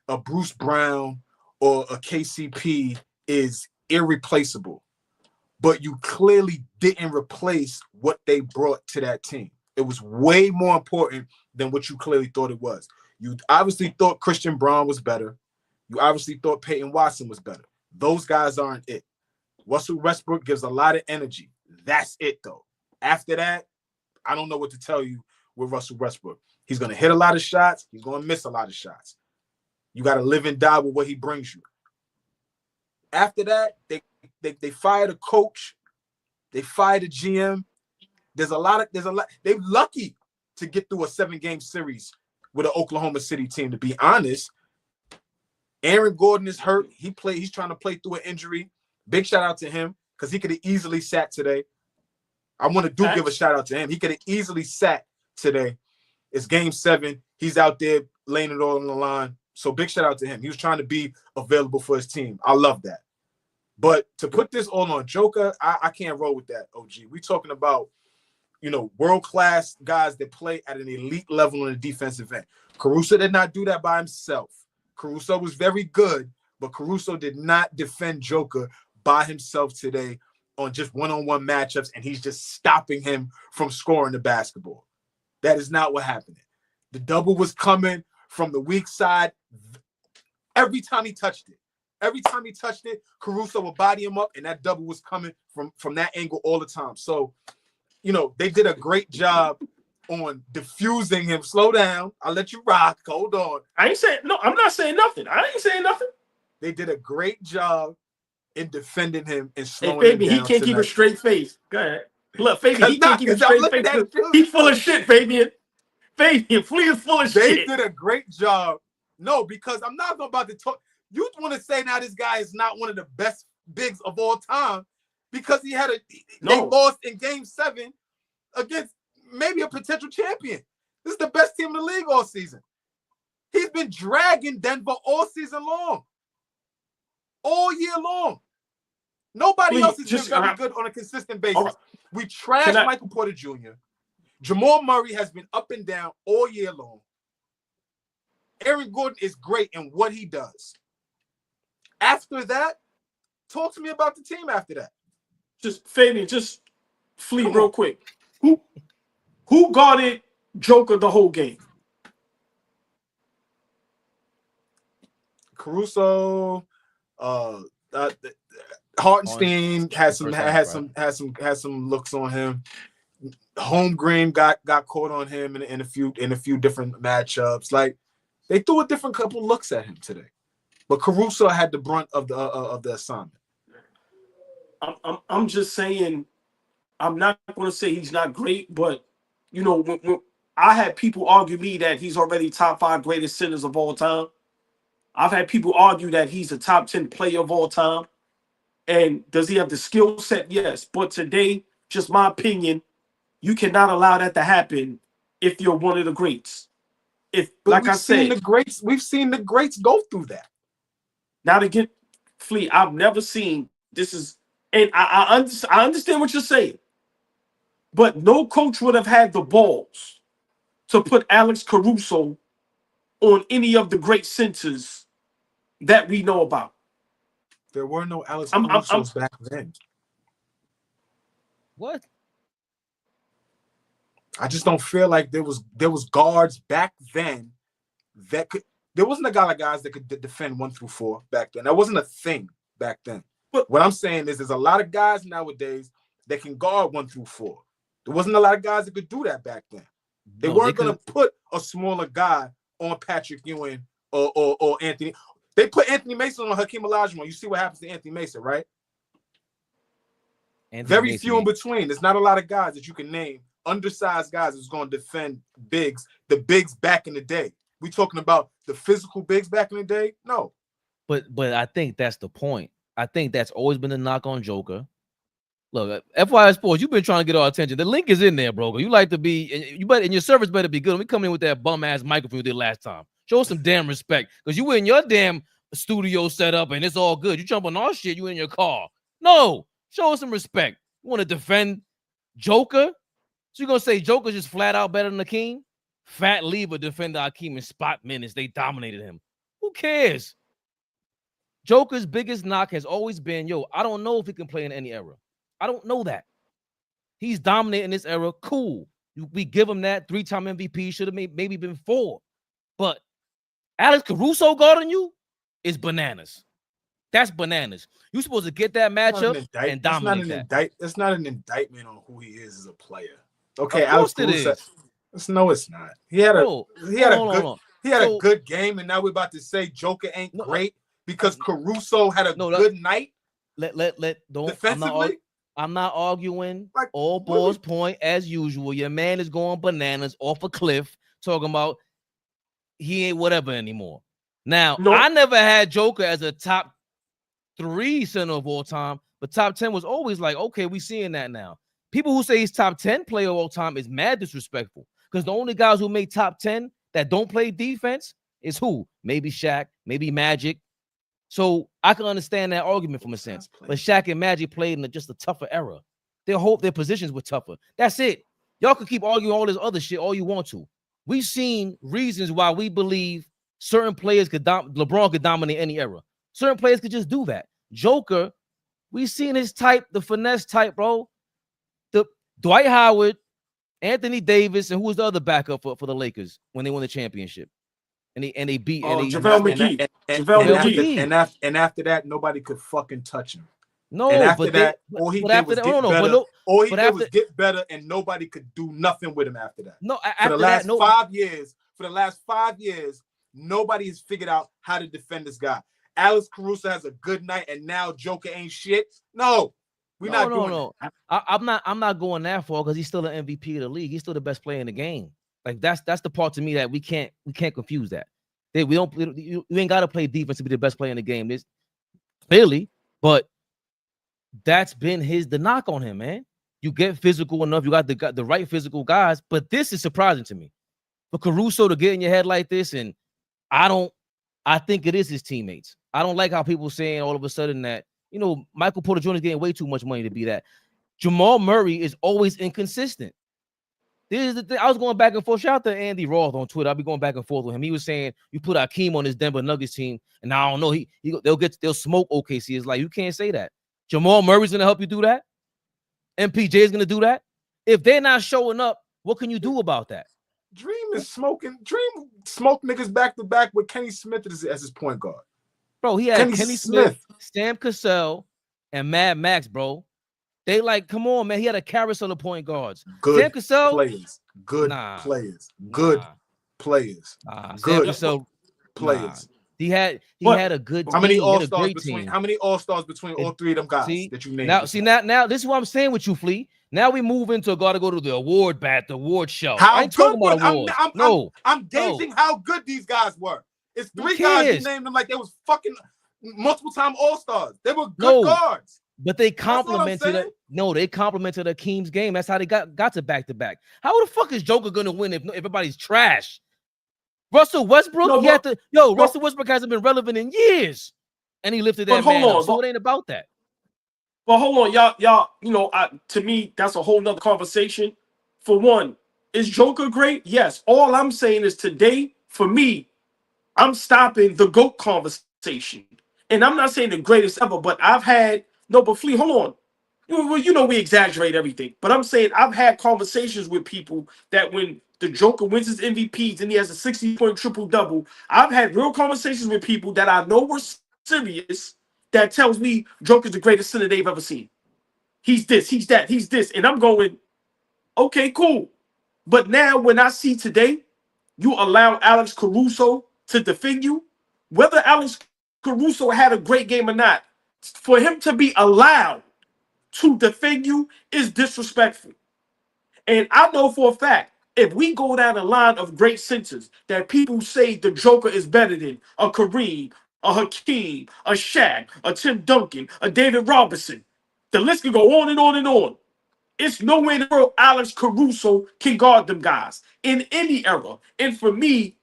a Bruce Brown or a KCP is irreplaceable, but you clearly didn't replace what they brought to that team. It was way more important than what you clearly thought it was. You obviously thought Christian Braun was better. You obviously thought Peyton Watson was better. Those guys aren't it. Russell Westbrook gives a lot of energy. That's it, though. After that, I don't know what to tell you with Russell Westbrook. He's going to hit a lot of shots. He's going to miss a lot of shots. You got to live and die with what he brings you. After that, they fired a coach. They fired a GM. There's a lot. They're lucky to get through a 7-game series with an Oklahoma City team, to be honest. Aaron Gordon is hurt. He's trying to play through an injury. Big shout out to him because he could have easily sat today. I want to give a shout out to him. He could have easily sat today. It's game 7. He's out there laying it all on the line. So big shout out to him. He was trying to be available for his team. I love that. But to put this all on Joker, I can't roll with that, OG. We talking about, world-class guys that play at an elite level on the defensive end. Caruso did not do that by himself. Caruso was very good, but Caruso did not defend Joker by himself today on just one-on-one matchups, and he's just stopping him from scoring the basketball. That is not what happened. The double was coming from the weak side every time he touched it. Every time he touched it, Caruso would body him up, and that double was coming from that angle all the time. So, they did a great job on diffusing him. Slow down. I'll let you rock. Hold on. I'm not saying nothing. I ain't saying nothing. They did a great job in defending him and slowing him down. He can't keep a straight face. Go ahead. Look, Fabian, he can't keep a straight face. He's full of shit, Fabian. Flea is full of shit. They did a great job. No, because I'm not about to talk. You want to say now this guy is not one of the best bigs of all time because they lost in game 7 against maybe a potential champion. This is the best team in the league all season. He's been dragging Denver all season long. All year long. Nobody else has been very good on a consistent basis. We trashed Michael Porter Jr. Jamal Murray has been up and down all year long. Aaron Gordon is great in what he does. After that, Talk to me about the team after that. Just Fabian, just flee real quick. Who guarded Joker the whole game? Caruso, Hartenstein had some looks on him. Holmgren got caught on him in a few different matchups. Like they threw a different couple looks at him today, but Caruso had the brunt of the assignment. I'm just saying, I'm not going to say he's not great, but you know, when I had people argue me that he's already top 5 greatest centers of all time. I've had people argue that he's a top 10 player of all time. And does he have the skill set? Yes. But today, just my opinion, you cannot allow that to happen if you're one of the greats. We've seen the greats go through that. Now to get Flea, I've never seen this is, and I understand what you're saying, but no coach would have had the balls to put Alex Caruso on any of the great centers that we know about. There were no Alex Carusos back then. What? I just don't feel like there was guards back then that could. There wasn't a guy like guys that could defend 1 through 4 back then. That wasn't a thing back then. But what I'm saying is, there's a lot of guys nowadays that can guard 1 through 4. There wasn't a lot of guys that could do that back then. They weren't going to put a smaller guy on Patrick Ewing or Anthony. They put Anthony Mason on Hakeem Olajuwon. You see what happens to Anthony Mason, right? Very few in between. There's not a lot of guys that you can name, undersized guys that's going to defend bigs, the bigs back in the day. We talking about the physical bigs back in the day? No. But I think that's the point. I think that's always been a knock on Joker. Look, FYI Sports, you've been trying to get our attention. The link is in there, bro. You like to be, and your service better be good. We come in with that bum ass microphone you did last time. Show some damn respect, because you in your damn studio setup and it's all good. You jump on our shit, you in your car. No, show us some respect. You want to defend Joker? So you're gonna say Joker's just flat out better than Hakeem? Fat Lever defended Hakeem in spot minutes. They dominated him. Who cares? Joker's biggest knock has always been, I don't know if he can play in any era. I don't know that. He's dominating this era. Cool. We give him that 3-time MVP. Should have maybe been 4. But Alex Caruso guarding you is bananas. That's bananas. You're supposed to get that matchup and dominate that. That's not an indictment on who he is as a player. Okay, Alex Caruso. No, it's not. He had a good game, and now we're about to say Joker ain't great because Caruso had a good night. Defensively. I'm not arguing. All balls point as usual. Your man is going bananas off a cliff, talking about he ain't whatever anymore. Now, I never had Joker as a top 3 center of all time, but top 10 was always like, okay, we seeing that now. People who say he's top 10 player of all time is mad disrespectful, because the only guys who make top 10 that don't play defense is who? Maybe Shaq, maybe Magic. So I can understand that argument from a sense. But Shaq and Magic played in just a tougher era. Their positions were tougher. That's it. Y'all can keep arguing all this other shit all you want to. We've seen reasons why we believe certain players LeBron could dominate any era. Certain players could just do that. Joker, we've seen his type, the finesse type, bro. The Dwight Howard, Anthony Davis, and who was the other backup for the Lakers when they won the championship? And they beat JaVale McGee. And after that, nobody could fucking touch him. No, and after that, all he did was get better, and nobody could do nothing with him after that. No, for the last 5 years, nobody has figured out how to defend this guy. Alex Caruso has a good night, and now Joker ain't shit. No, we're not doing it. I'm not going that far, because he's still an MVP of the league. He's still the best player in the game. Like that's the part to me that we can't confuse that. You ain't got to play defense to be the best player in the game. This clearly, but that's been the knock on him, man. You get physical enough, you got the right physical guys, but this is surprising to me. For Caruso to get in your head like this, and I think it is his teammates. I don't like how people saying all of a sudden that, Michael Porter Jr. is getting way too much money to be that. Jamal Murray is always inconsistent. This is the thing. I was going back and forth. Shout out to Andy Roth on Twitter. I'll be going back and forth with him. He was saying you put Hakeem on this Denver Nuggets team, and I don't know. They'll smoke OKC. It's like you can't say that. Jamal Murray's gonna help you do that. MPJ is gonna do that. If they're not showing up, what can you do about that? Dream smoked niggas back to back with Kenny Smith as his point guard. Bro, he had Kenny Smith, Sam Cassell, and Mad Max, bro. They like, come on, man. He had a carousel of point guards. Good Sam Cassell, players. Good players. Good players. Good Cassell, players. He had a good team. How many all-stars between all three of them guys that you named? Now this is what I'm saying with you, Flea. Now we move into gotta go to the award show. How good? I'm gauging how good these guys were. It's three guys you named them like they was fucking multiple time all-stars. They were good guards. But they complimented Hakeem's game. That's how they got to back-to-back. How the fuck is Joker gonna win if everybody's trash? Russell Westbrook, Russell Westbrook hasn't been relevant in years, and he lifted that man up. So it ain't about that. But hold on, y'all. You know, to me, that's a whole nother conversation. For one, is Joker great? Yes. All I'm saying is today, for me, I'm stopping the GOAT conversation, and I'm not saying the greatest ever, but I've had. No, but Flea, hold on. You know we exaggerate everything, but I'm saying I've had conversations with people that when the Joker wins his MVPs and he has a 60-point triple-double, I've had real conversations with people that I know were serious that tells me Joker's the greatest center they've ever seen. He's this, he's that, he's this. And I'm going, okay, cool. But now when I see today, you allow Alex Caruso to defend you, whether Alex Caruso had a great game or not, for him to be allowed to defend you is disrespectful. And I know for a fact, if we go down a line of great centers that people say the Joker is better than a Kareem, a Hakeem, a Shaq, a Tim Duncan, a David Robinson, the list can go on and on and on. It's nowhere in the world Alex Caruso can guard them guys in any era. And for me,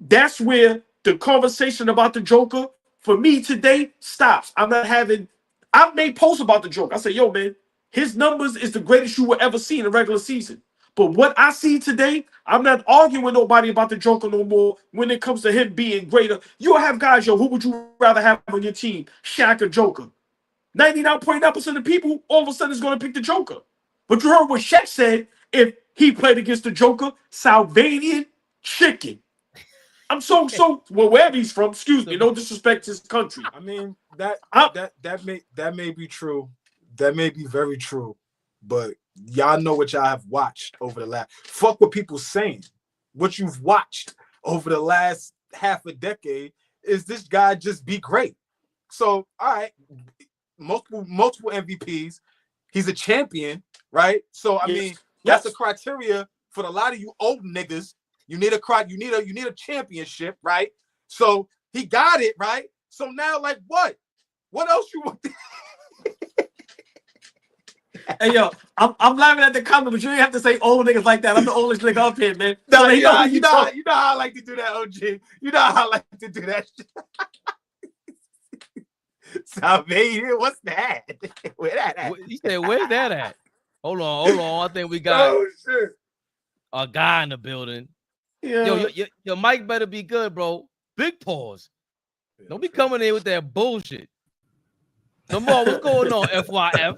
that's where the conversation about the Joker for me today stops. I've made posts about the Joker. I say, yo, man, his numbers is the greatest you will ever see in a regular season. But what I see today, I'm not arguing with nobody about the Joker no more when it comes to him being greater. You'll have guys, who would you rather have on your team, Shaq or Joker? 99.9% of people all of a sudden is going to pick the Joker. But you heard what Shaq said if he played against the Joker, Salvanian chicken. I'm so wherever he's from, excuse me, no disrespect to his country. I mean, that may be true. That may be very true. But y'all know what y'all have watched over the last. Fuck what people saying. What you've watched over the last half a decade is this guy just be great. So, all right, multiple MVPs. He's a champion, right? So, I mean, that's a criteria for a lot of you old niggas. You need a championship, right? So he got it, right? So now, like, what? What else you want? Hey, yo, I'm laughing at the comment, but you ain't have to say old niggas like that. I'm the oldest nigga up here, man. No, so you know how I like to do that, OG. You know how I like to do that shit. Salvation, what's that? Where that at? You said, where's that at? Hold on. I think we got a guy in the building. Yeah. Yo, your mic better be good, bro. Big pause. Don't be coming in with that bullshit. Lamar, what's going on, FYF?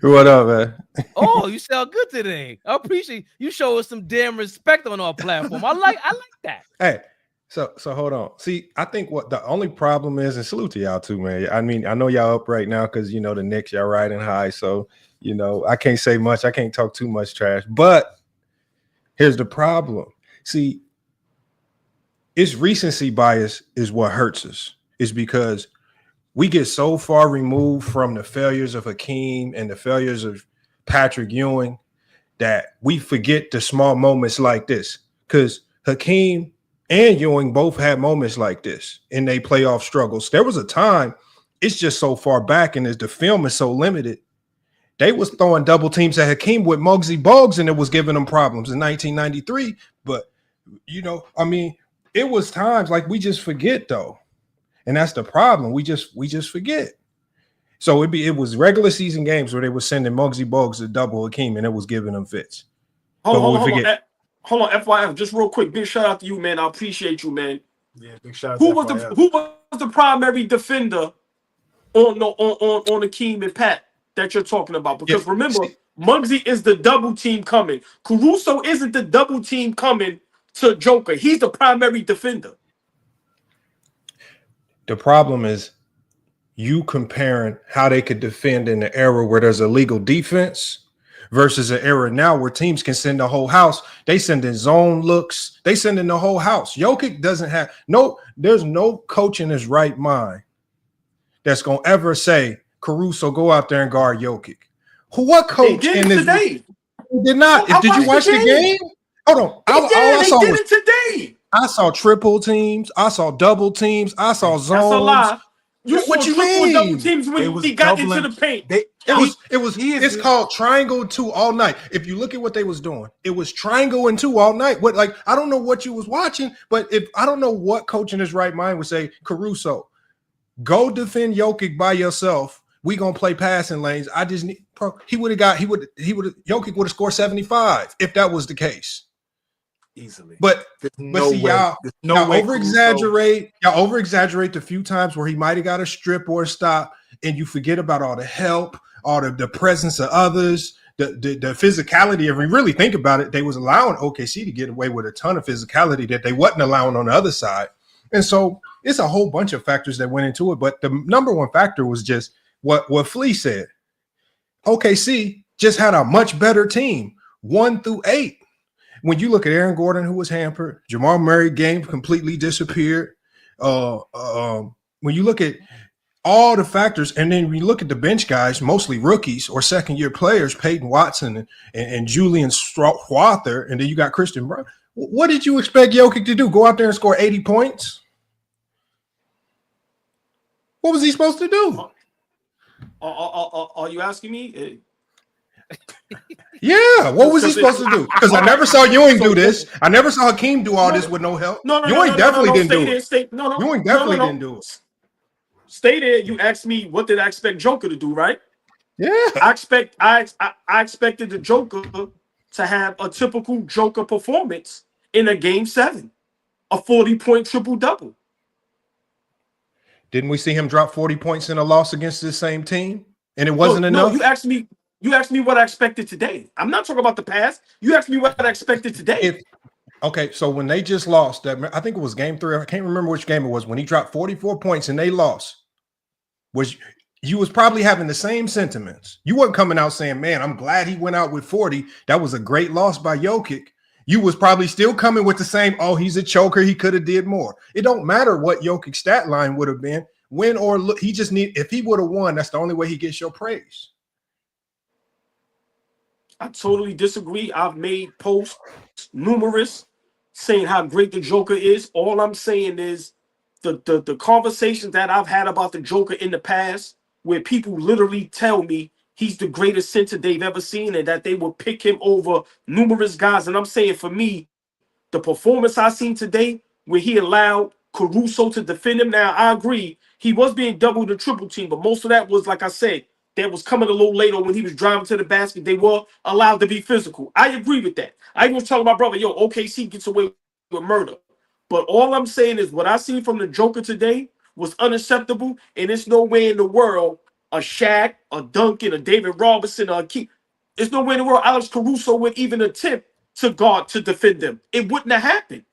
What up, man? Oh, you sound good today. I appreciate you show us some damn respect on our platform. I like that. Hey, so hold on. See, I think what the only problem is, and salute to y'all too, man. I mean, I know y'all up right now because the Knicks, y'all riding high. So, I can't say much. I can't talk too much trash. But here's the problem. See, it's recency bias is what hurts us. It's because we get so far removed from the failures of Hakeem and the failures of Patrick Ewing that we forget the small moments like this. Because Hakeem and Ewing both had moments like this in their playoff struggles. There was a time, it's just so far back, and as the film is so limited, they was throwing double teams at Hakeem with Muggsy Bogues, and it was giving them problems in 1993. But I mean, it was times like we just forget though. And that's the problem. We just forget. So it was regular season games where they were sending Muggsy Bogues to double Hakeem and it was giving them fits. Hold on, FYF, just real quick. Big shout out to you, man. I appreciate you, man. Yeah, big shout out Who to was FYF. the primary defender on Akeem and Pat that you're talking about? Because remember, Muggsy is the double team coming. Caruso isn't the double team coming to Joker. He's the primary defender. The problem is you comparing how they could defend in the era where there's a legal defense versus an era now where teams can send the whole house. They send in zone looks. They send in the whole house. Jokic doesn't have there's no coach in his right mind that's going to ever say, Caruso, go out there and guard Jokic. What coach in this today? Did not. Did you watch the game? Hold on. They did it today. I saw triple teams. I saw double teams. I saw zones. That's a lie. What you mean? Double teams when he got into the paint. It's called triangle 2 all night. If you look at what they was doing, it was triangle and 2 all night. I don't know what you was watching, but I don't know what coach in his right mind would say, Caruso, go defend Jokic by yourself. We gonna play passing lanes. I just need. Jokic would have scored 75 if that was the case. Easily. But see, y'all over-exaggerate. Y'all over-exaggerate the few times where he might have got a strip or a stop, and you forget about all the help, all the presence of others, the physicality. If we really think about it, they was allowing OKC to get away with a ton of physicality that they wasn't allowing on the other side. And so it's a whole bunch of factors that went into it. But the number one factor was just what Flea said. OKC just had a much better team, 1 through 8. When you look at Aaron Gordon, who was hampered, Jamal Murray game completely disappeared. When you look at all the factors, and then when you look at the bench guys, mostly rookies or second-year players, Peyton Watson and Julian Strawther, and then you got Christian Brown. What did you expect Jokic to do? Go out there and score 80 points? What was he supposed to do? Are you asking me? Yeah, what was he supposed to do? Because I never saw Ewing do this. I never saw Hakeem do all this with no help. Ewing definitely didn't do it. Ewing definitely didn't do it. Stay there. You asked me what did I expect Joker to do, right? Yeah. I expected the Joker to have a typical Joker performance in a game 7, a 40-point triple-double. Didn't we see him drop 40 points in a loss against this same team? And it wasn't enough? No, you asked me what I expected today. I'm not talking about the past. You asked me what I expected today. Okay, so when they just lost, that I think it was game 3. I can't remember which game it was. When he dropped 44 points and they lost, you was probably having the same sentiments. You weren't coming out saying, man, I'm glad he went out with 40. That was a great loss by Jokic. You was probably still coming with the same, oh, he's a choker. He could have did more. It don't matter what Jokic's stat line would have been. Win or look, if he would have won, that's the only way he gets your praise. I totally disagree. I've made posts numerous saying how great the Joker is. All I'm saying is the conversations that I've had about the Joker in the past, where people literally tell me he's the greatest center they've ever seen and that they will pick him over numerous guys. And I'm saying, for me, the performance I seen today, where he allowed Caruso to defend him. Now, I agree, he was being doubled and triple team, but most of that was, like I said, that was coming a little later when he was driving to the basket. They were allowed to be physical. I agree with that. I was telling my brother, yo, OKC gets away with murder. But all I'm saying is what I seen from the Joker today was unacceptable, and there's no way in the world a Shaq, a Duncan, a David Robinson, or a Key. There's no way in the world Alex Caruso would even attempt to defend them. It wouldn't have happened.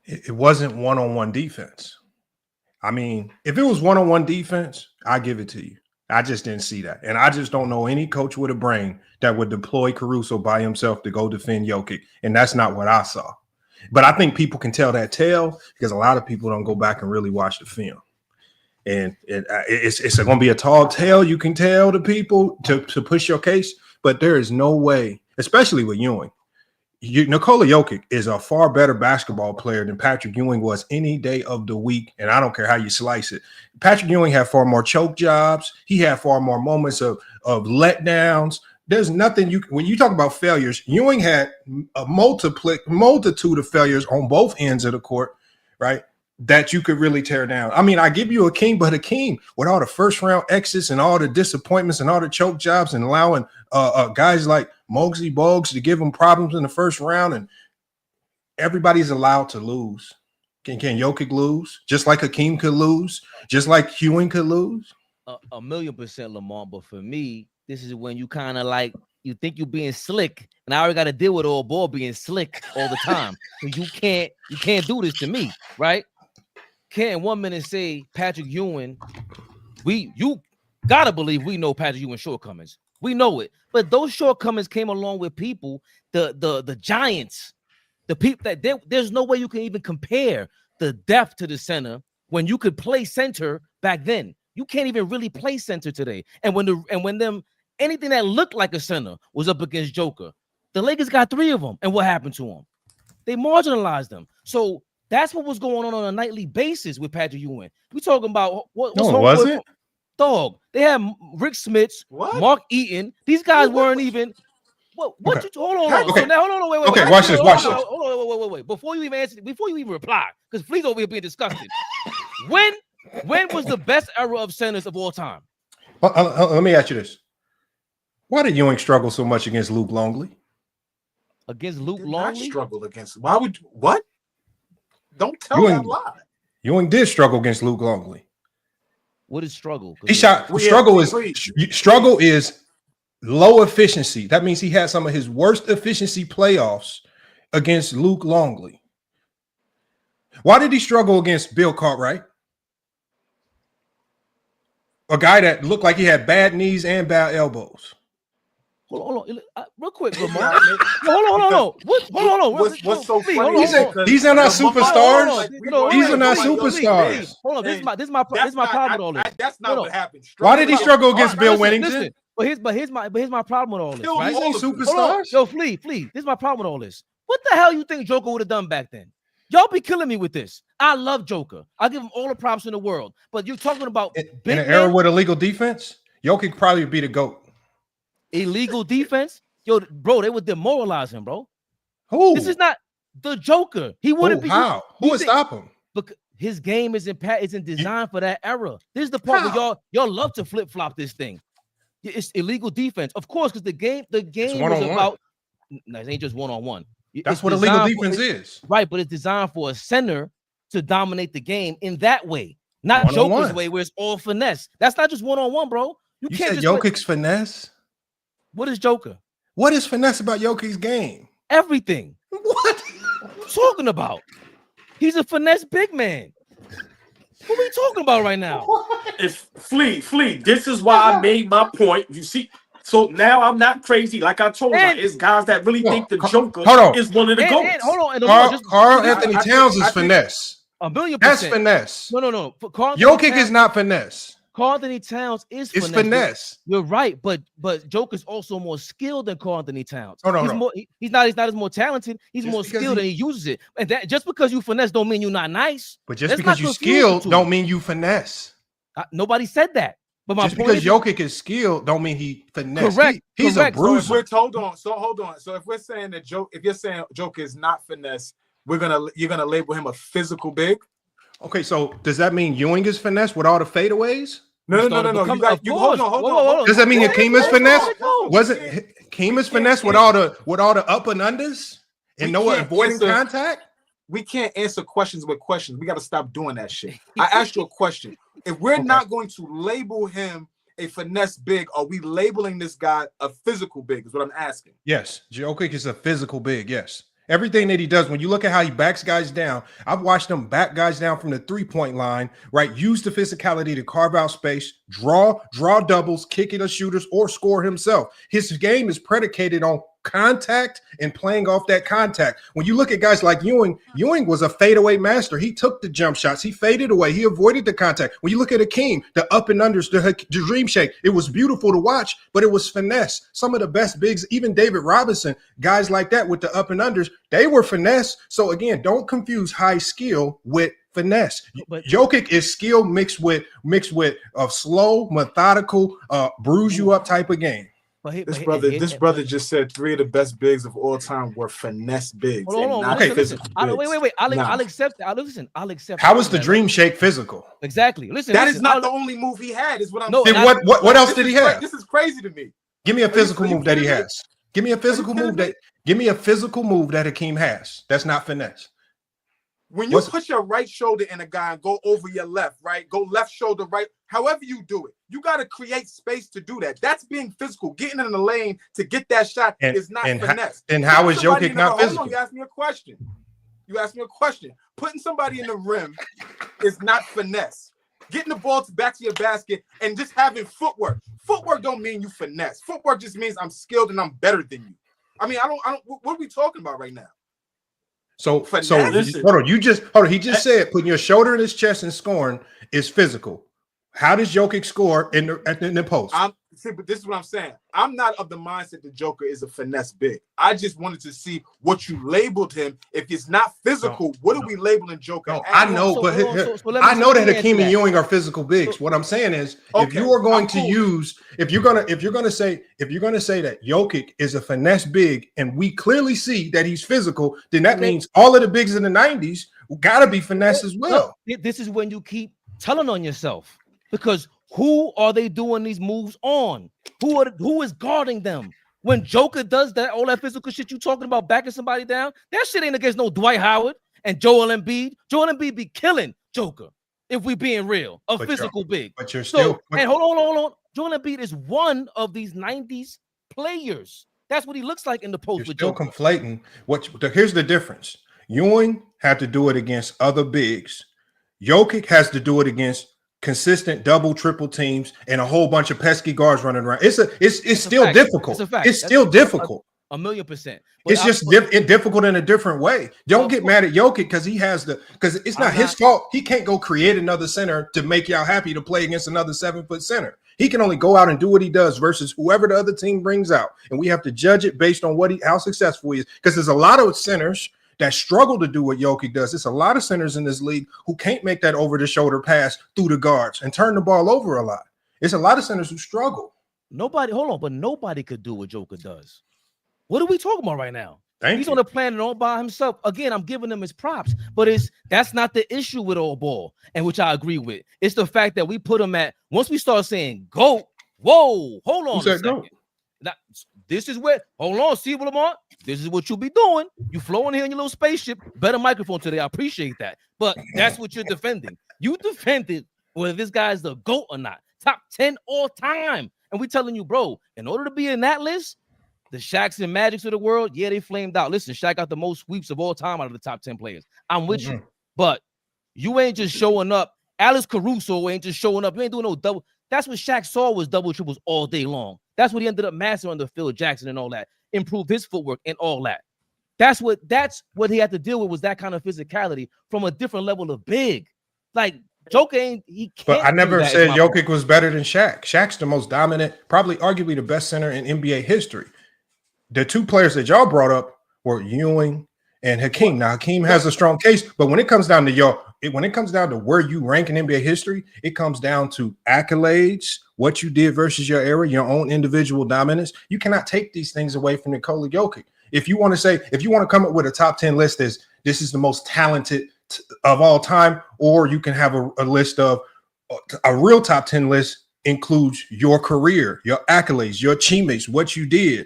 It wasn't one-on-one defense. I mean, if it was one-on-one defense, I give it to you. I just didn't see that. And I just don't know any coach with a brain that would deploy Caruso by himself to go defend Jokic. And that's not what I saw. But I think people can tell that tale because a lot of people don't go back and really watch the film. And it's going to be a tall tale you can tell to people to push your case. But there is no way, especially with Ewing. Nikola Jokic is a far better basketball player than Patrick Ewing was any day of the week, and I don't care how you slice it. Patrick Ewing had far more choke jobs. He had far more moments of letdowns. There's nothing when you talk about failures, Ewing had a multitude of failures on both ends of the court, right, that you could really tear down. I mean, I give you Hakeem, but Hakeem, with all the first-round exits and all the disappointments and all the choke jobs and allowing guys like Muggsy Bogues to give him problems in the first round, and everybody's allowed to lose. Can Jokic lose? Just like Hakeem could lose? Just like Ewing could lose? 1,000,000%, Lamar. But for me, this is when you kind of like, you think you're being slick, and I already got to deal with AllBall being slick all the time. So you can't do this to me, right? Can't in 1 minute say Patrick Ewing. You gotta believe we know Patrick Ewing's shortcomings. We know it, but those shortcomings came along with people, the giants, the people that there's no way you can even compare the depth to the center when you could play center back then. You can't even really play center today. And when anything that looked like a center was up against Joker, the Lakers got 3 of them. And what happened to them? They marginalized them. So that's what was going on a nightly basis with Patrick Ewing. We talking about what's wasn't? Dog. They had Rick Smits, Mark Eaton. These guys weren't even. Hold on. Okay. So now, hold on. Wait. Okay, watch this. Hold on. Wait. Before you even reply, because Flea's over here being disgusted. When was the best era of centers of all time? Let me ask you this: why did Ewing struggle so much against Luke Longley? Against Luke Longley? Struggle against. Why would what? Don't tell that lie. Ewing did struggle against Luke Longley. What is struggle? Struggle is low efficiency. That means he had some of his worst efficiency playoffs against Luke Longley. Why did he struggle against Bill Cartwright? A guy that looked like he had bad knees and bad elbows. Hold on. Real quick, Lamar. Hold on. What's so funny? These are not superstars. These are not superstars. Hold on. This is my problem with all this. That's not what happened. Why did he struggle against Bill Wennington? But here's my problem with all this. Right? These ain't superstars. Yo, Flea. This is my problem with all this. What the hell you think Joker would have done back then? Y'all be killing me with this. I love Joker. I give him all the props in the world. But you're talking about in an era with illegal defense, Jokic probably be the GOAT. Illegal defense? Yo, bro, they would demoralize him, bro. Who? This is not the Joker. He wouldn't be. How? Who would stop him? Because his game isn't designed for that era. This is the part where y'all love to flip-flop this thing. It's illegal defense. Of course, because the game was about. No, it ain't just one-on-one. That's what illegal defense is. Right, but it's designed for a center to dominate the game in that way. Not Joker's way, where it's all finesse. That's not just one-on-one, bro. You can't said just Jokic's finesse? What is Joker? What is finesse about Jokic's game? Everything. What are you talking about? He's a finesse big man. What are we talking about right now? If Flea, this is why I made my point. You see, so now I'm not crazy. Like I told you, it's guys that really think the Joker is one of the GOATs. Hold on. Carl Anthony Towns is finesse. 1,000,000%. That's finesse. No. Jokic is not finesse. Carl Anthony Towns is finesse. It's finesse. You're right, but Joker's also more skilled than Carl Anthony Towns. Oh, no. He's not as more talented. He's more skilled and he uses it. And that just because you finesse don't mean you're not nice. But just because you skilled don't mean you finesse. Nobody said that. But my just because Jokic is skilled don't mean he finesse. Correct. He's a bruiser. Hold on. So if we're saying that if you're saying Joker is not finesse, you're gonna label him a physical big. Okay, so does that mean Ewing is finesse with all the fadeaways? No. Hold on. Does that mean Hakeem is finesse? Was it Hakeem is finesse with all the up and unders and no avoiding contact? We can't answer questions with questions. We got to stop doing that shit. I asked you a question. If we're not going to label him a finesse big, are we labeling this guy a physical big? Is what I'm asking. Yes, Jokic is a physical big. Yes. Everything that he does, when you look at how he backs guys down, I've watched him back guys down from the three-point line, right? Use the physicality to carve out space, draw doubles, kick it at shooters, or score himself. His game is predicated on contact and playing off that contact. When you look at guys like Ewing was a fadeaway master. He took the jump shots. He faded away. He avoided the contact. When you look at Hakeem, the up and unders, the dream shake, it was beautiful to watch, but it was finesse. Some of the best bigs, even David Robinson, guys like that with the up and unders, they were finesse. So again, don't confuse high skill with finesse. But Jokic is skill mixed with a slow, methodical, bruise you up type of game. This brother just said 3 of the best bigs of all time were finesse bigs. Hold on. Okay. Wait. I'll accept that. I'll accept. How was the dream shake physical? Exactly. Listen. That is not the only move he had. Is what I'm saying. What else did he have? This is crazy to me. Give me a physical move that he has. Give me a physical move that Hakeem has. That's not finesse. When you put your right shoulder in a guy and go over your left, right? Go left shoulder, right? However you do it, you got to create space to do that. That's being physical. Getting in the lane to get that shot is not finesse. And how is Jokic not physical? Hold on, you asked me a question. Putting somebody in the rim is not finesse. Getting the ball back to your basket and just having footwork. Footwork don't mean you finesse. Footwork just means I'm skilled and I'm better than you. I mean, I don't. What are we talking about right now? So hold on. He just said putting your shoulder in his chest and scoring is physical. How does Jokic score in the post? But this is what I'm saying. I'm not of the mindset the Joker is a finesse big. I just wanted to see what you labeled him. If it's not physical, what are we labeling Joker? No, I know, I know that Hakeem and Ewing are physical bigs. What I'm saying is, if you are going to use, if you're gonna say that Jokic is a finesse big, and we clearly see that he's physical, then that means all of the bigs in the '90s got to be finesse as well. This is when you keep telling on yourself, because who are they doing these moves on? Who is guarding them? When Joker does that, all that physical shit you talking about, backing somebody down, that shit ain't against no Dwight Howard and Joel Embiid. Joel Embiid be killing Joker, if we being real, physical big. But you're still and hold on. Joel Embiid is one of these 90s players. That's what he looks like in the post. You're still conflating. Here's the difference. Ewing had to do it against other bigs. Jokic has to do it against consistent double, triple teams and a whole bunch of pesky guards running around. It's still difficult. It's still difficult. 1,000,000%. It's just difficult in a different way. Don't get mad at Jokic because it's not his fault. He can't go create another center to make y'all happy to play against another 7-foot center. He can only go out and do what he does versus whoever the other team brings out. And we have to judge it based on how successful he is. Because there's a lot of centers that struggle to do what Jokic does. It's a lot of centers in this league who can't make that over-the-shoulder pass through the guards and turn the ball over a lot. It's a lot of centers who struggle. Nobody could do what Joker does. What are we talking about right now? He's on the planet all by himself. Again, I'm giving him his props, but that's not the issue with AllBall, and which I agree with. It's the fact that we put him at, once we start saying GOAT, whoa, hold on a second. Now, this is where, hold on, Steve Lamont. This is what you'll be doing. You flowing here in your little spaceship. Better microphone today. I appreciate that. But that's what you're defending. You defended whether this guy's the GOAT or not. Top 10 all time. And we telling you, bro, in order to be in that list, the Shaqs and Magics of the world, yeah, they flamed out. Listen, Shaq got the most sweeps of all time out of the top 10 players. I'm with you. But you ain't just showing up. Alex Caruso ain't just showing up. You ain't doing no double. That's what Shaq saw was double triples all day long. That's what he ended up mastering under Phil Jackson and all that. Improved his footwork and all that. That's what he had to deal with, was that kind of physicality from a different level of big. Like Joker he can't. But I never said Jokic was better than Shaq. Shaq's the most dominant, probably arguably the best center in NBA history. The two players that y'all brought up were Ewing and Hakeem. Now Hakeem has a strong case, but when it comes down to where you rank in NBA history, it comes down to accolades, what you did versus your era, your own individual dominance. You cannot take these things away from Nikola Jokic. If you want to come up with a top 10 list as this is the most talented of all time, or you can have a list of a real top 10 list includes your career, your accolades, your teammates, what you did,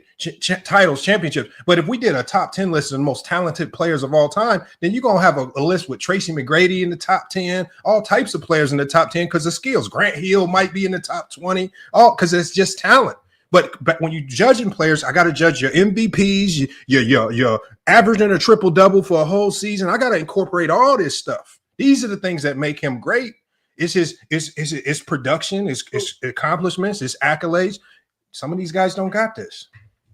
titles, championships. But if we did a top 10 list of the most talented players of all time, then you're going to have a list with Tracy McGrady in the top 10, all types of players in the top 10 because of skills. Grant Hill might be in the top 20, because it's just talent. But when you're judging players, I got to judge your MVPs, your averaging a triple-double for a whole season. I got to incorporate all this stuff. These are the things that make him great. It's his production, his accomplishments, his accolades. Some of these guys don't got this.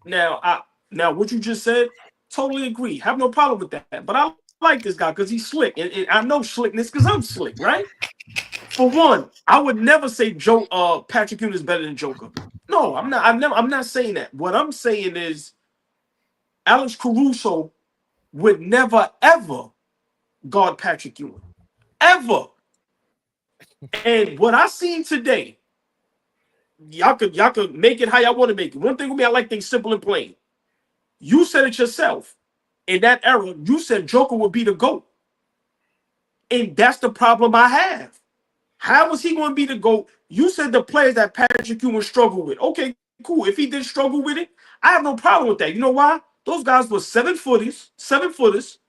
Now what you just said, totally agree. Have no problem with that. But I like this guy because he's slick, and I know slickness because I'm slick, right? For one, I would never say Patrick Ewing is better than Joker. No, I'm not. I'm not saying that. What I'm saying is, Alex Caruso would never ever guard Patrick Ewing, ever. And what I seen today, y'all could make it how y'all want to make it. One thing with me, I like things simple and plain. You said it yourself. In that era, you said Joker would be the GOAT. And that's the problem I have. How was he going to be the GOAT? You said the players that Patrick Ewing struggled with. Okay, cool. If he did struggle with it, I have no problem with that. You know why? Those guys were 7-footers.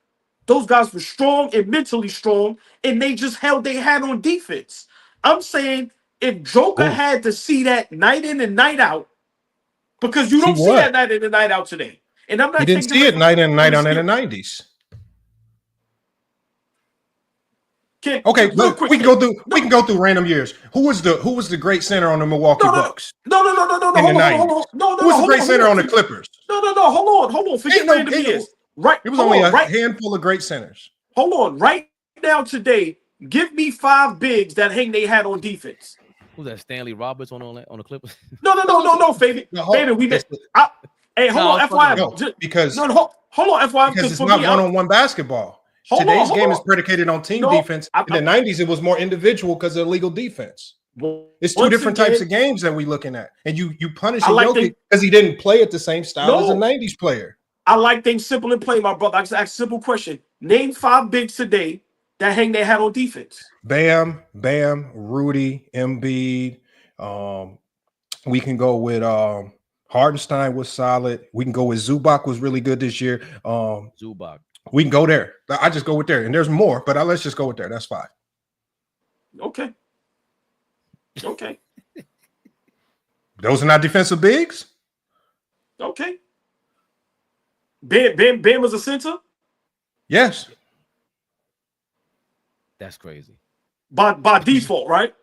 Those guys were strong and mentally strong, and they just held their hat on defense. I'm saying if Joker had to see that night in and night out, because you don't see that night in and night out today. And I'm not. He didn't see it night in and night out in the 90s. Okay, look, we can go through. We can go through random years. Who was the great center on the Milwaukee Bucks? No. In the 90s. Who was the great center on the Clippers? No. Hold on. Forget random years. Right. It was only a handful of great centers. Hold on. Right now today, give me 5 bigs that hang they had on defense. Who's that? Stanley Roberts on the Clippers? No, Fabian. Fabian, we missed. Hey, hold on, FYI. Because hold on, FYI. Because it's not one-on-one basketball. Today's game is predicated on team defense. In the 90s, it was more individual because of illegal defense. It's two different types of games that we're looking at. And you punish Jokic because he didn't play at the same style as a 90s player. I like things simple and plain, my brother. I just ask a simple question. Name 5 bigs today that hang their hat on defense. Bam, Rudy, Embiid. We can go with Hardenstein was solid. We can go with Zubac was really good this year. Zubac. We can go there. I just go with there. And there's more, but let's just go with there. That's 5. Okay. Those are not defensive bigs? Okay. Ben was a center? Yes. That's crazy. By default, right?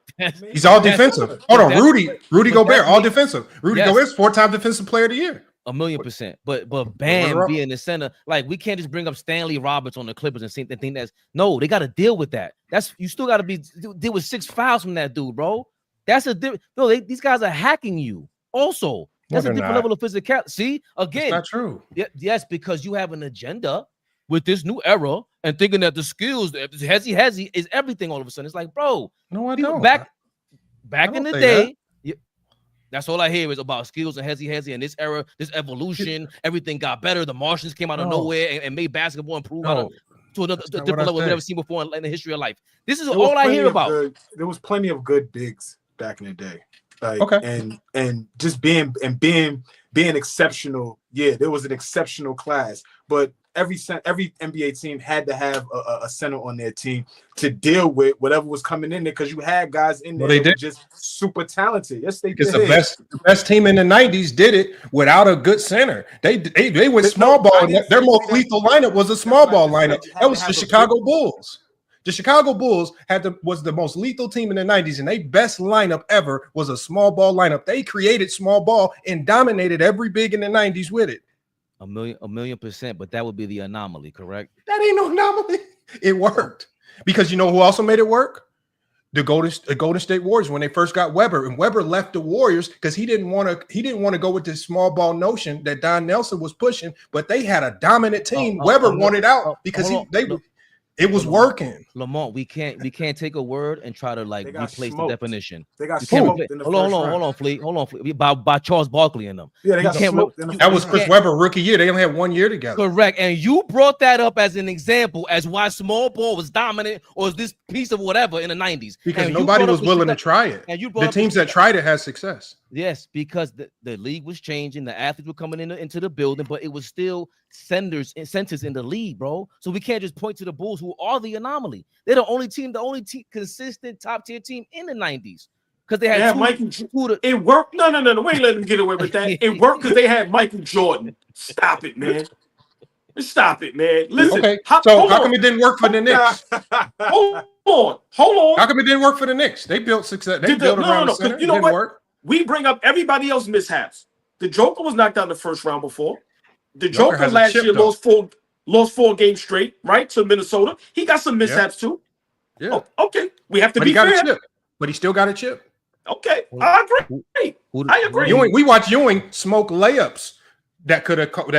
He's all defensive. Hold on, Rudy Gobert, all defensive. Rudy Gobert's 4-time defensive player of the year. 1,000,000%. But Bam being the center, like we can't just bring up Stanley Roberts on the Clippers and think that's no, they got to deal with that. You still got to deal with 6 fouls from that dude, bro. That's a different. No, these guys are hacking you. Also, that's a different level of physicality. See, again, that's not true. Yes, because you have an agenda with this new era and thinking that the skills, hezzy is everything. All of a sudden, it's like, bro, no, I don't. Back in the day. That's all I hear is about skills and hezzy, and this era, this evolution, everything got better. The Martians came out of nowhere and made basketball improve to another different level we've never seen before in the history of life. This is all I hear about. There was plenty of good bigs back in the day. And just being exceptional. Yeah, there was an exceptional class, but every NBA team had to have a center on their team to deal with whatever was coming in there because you had guys in there that were just super talented. Yes, they did. Because the best team in the 90s did it without a good center. They went small ball. Their most lethal lineup was a small ball lineup. That was the Chicago Bulls. The Chicago Bulls was the most lethal team in the 90s, and their best lineup ever was a small ball lineup. They created small ball and dominated every big in the 90s with it. 1,000,000%, but that would be the anomaly, correct? That ain't no anomaly. It worked because you know who also made it work? The Golden State Warriors when they first got Webber, and Webber left the Warriors because he didn't want to go with this small ball notion that Don Nelson was pushing, but they had a dominant team. Webber wanted out because it was working. Lamont, we can't take a word and try to replace the definition. They got smoked in the hold on, Fleet. By Charles Barkley and them. Yeah, they got smoked. That was Chris Webber rookie year. They only had 1 year together. Correct. And you brought that up as an example as why small ball was dominant or this piece of whatever in the 90s. Because nobody was willing to try it. And the teams that tried it had success. Yes, because the league was changing, the athletes were coming into the building, but it was still centers in the league, bro. So we can't just point to the Bulls, who are the anomaly. They're the only consistent top tier team in the 90s because they had it worked. No. We ain't let them get away with that. It worked because they had Michael Jordan. Stop it, man. Listen. Okay. How come it didn't work for the Knicks? Hold on. How come it didn't work for the Knicks? They built success. They built around the center. You know what? Work. We bring up everybody else's mishaps. The Joker was knocked out in the first round before. The Joker last year lost four games straight, right, to Minnesota. He got some mishaps too. Yeah. Oh, okay. We have to be fair. But he still got a chip. Okay. I agree. Ewing, we watched Ewing smoke layups that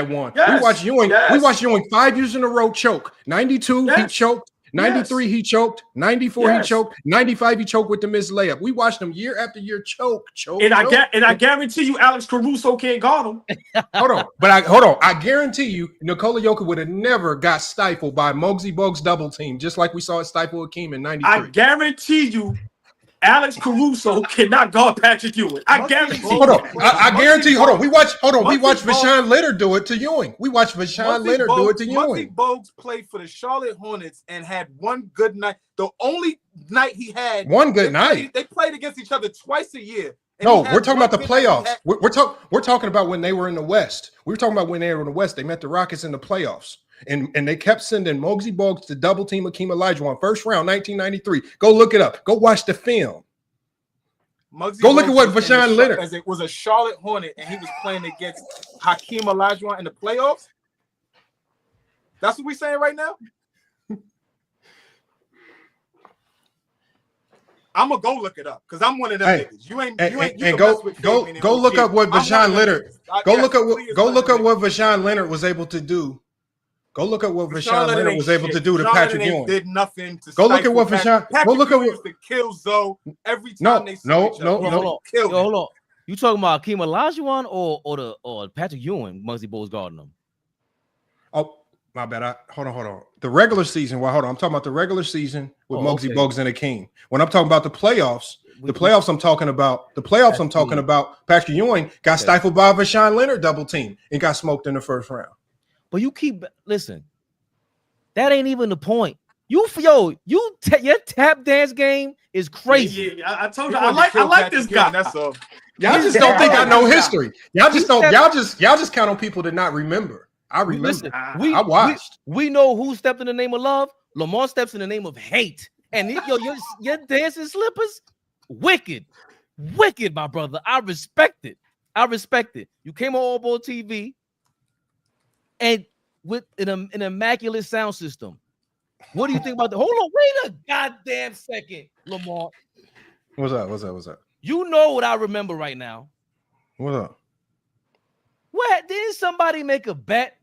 won. Yes. We watched Ewing. We watched Ewing 5 years in a row choke. 92, he choked. 93, he choked. 94, he choked. 95, he choked with the missed layup. We watched him year after year choke. I guarantee you, Alex Caruso can't guard him. Hold on. I guarantee you, Nikola Jokic would have never got stifled by Muggsy Bogues double team, just like we saw it stifle Hakeem in 93. I guarantee you, Alex Caruso cannot guard Patrick Ewing. I guarantee. Hold on. I guarantee. Hold on. We watched Vashawn Bogues- Leonard do it to Ewing. We watched Vashawn Leonard do it to Muggsy Ewing. Bogues played for the Charlotte Hornets and had one good night. The only night he had One good night. They played against each other twice a year. No, we're talking about the playoffs. We're talking about when they were in the West. We were talking about when they were in the West. They met the Rockets in the playoffs. And they kept sending Muggsy Bogues to double team Hakeem Olajuwon. First round, 1993. Go look it up. Go watch the film. Go look at what Vashawn Leonard. As it was a Charlotte Hornet, and he was playing against Hakeem Olajuwon in the playoffs. That's what we're saying right now. I'm gonna go look it up because I'm one of them niggas. You ain't. Go look up what Vashawn Leonard. Go look up what Vashawn Leonard was able to do. Go look at what Vashawn Leonard was able to do to Patrick Ewing. Did nothing to go look at what Vashawn. Go look at what used to kill Zoe every time they no. Hold on. You talking about Hakeem Olajuwon or Patrick Ewing? Muggsy Bogues guarding them. Oh, my bad. Hold on. The regular season. Well, hold on. I'm talking about the regular season with Muggsy Bogues and Hakeem. When I'm talking about the playoffs, I'm talking about Patrick Ewing got stifled by Vashawn Leonard double team and got smoked in the first round. But you keep listen. That ain't even the point. Your tap dance game is crazy. Yeah, I told you I like this guy. That's all. Y'all just don't think I know history. Y'all just count on people to not remember. I remember. Listen, I watched. We know who stepped in the name of love. Lamar steps in the name of hate. And your dancing slippers, wicked, my brother. I respect it. You came on AllBall TV. And with an immaculate sound system. What do you think about the hold on? Wait a goddamn second, Lamar. What's up? You know what I remember right now. What's up? What? Didn't somebody make a bet?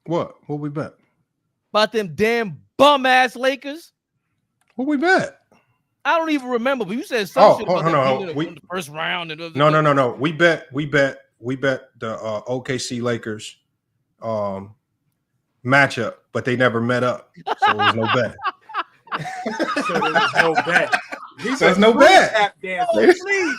What we bet? About them damn bum ass Lakers? What we bet? I don't even remember, but you said something about the first round. No. We bet the OKC Lakers matchup, but they never met up, so there was no bet. There's no bet. Tap dancer. Oh, please.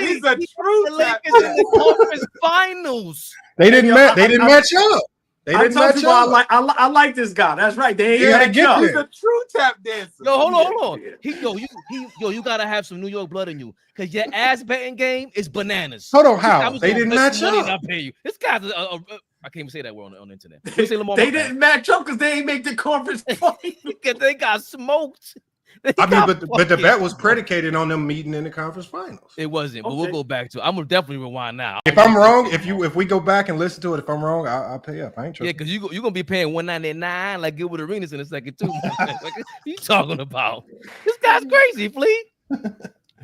He's a true tap Lakers in the conference finals. They didn't match up. I like this guy. That's right. He's a true tap dancer. Yo, hold on. You gotta have some New York blood in you, because your ass betting game is bananas. Hold on, how they didn't match up? I pay you. This guy's I can't even say that word on the internet. They didn't match up because they ain't make the conference play. Because they got smoked. But the bet was predicated on them meeting in the conference finals. It wasn't, but we'll go back to it. I'm gonna definitely rewind now. If I'm wrong, if we go back and listen to it, if I'm wrong, I'll pay up. I ain't tripping. Yeah, because you're gonna be paying $199 like Gilbert Arenas in a second too. Like, what you talking about? This guy's crazy, Flea.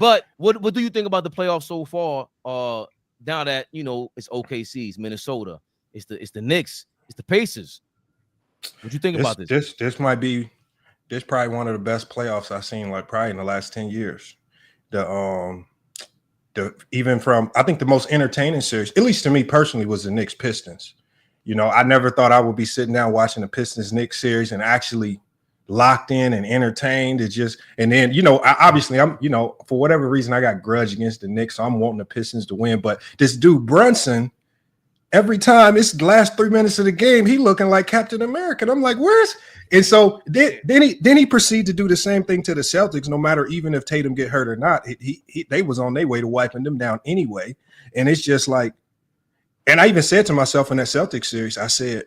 But what do you think about the playoffs so far? Now that it's OKC's, Minnesota, it's the Knicks, it's the Pacers. What you think about this? This probably one of the best playoffs I've seen, like probably in the last 10 years. Even from, I think the most entertaining series, at least to me personally, was the Knicks Pistons. I never thought I would be sitting down watching the Pistons Knicks series and actually locked in and entertained. And then obviously I'm for whatever reason I got grudge against the Knicks, so I'm wanting the Pistons to win. But this dude Brunson, every time it's the last 3 minutes of the game, he looking like Captain America. And I'm like, where's? And so then he proceeded to do the same thing to the Celtics. No matter even if Tatum get hurt or not, they was on their way to wiping them down anyway. And it's just like, and I even said to myself in that Celtics series, I said,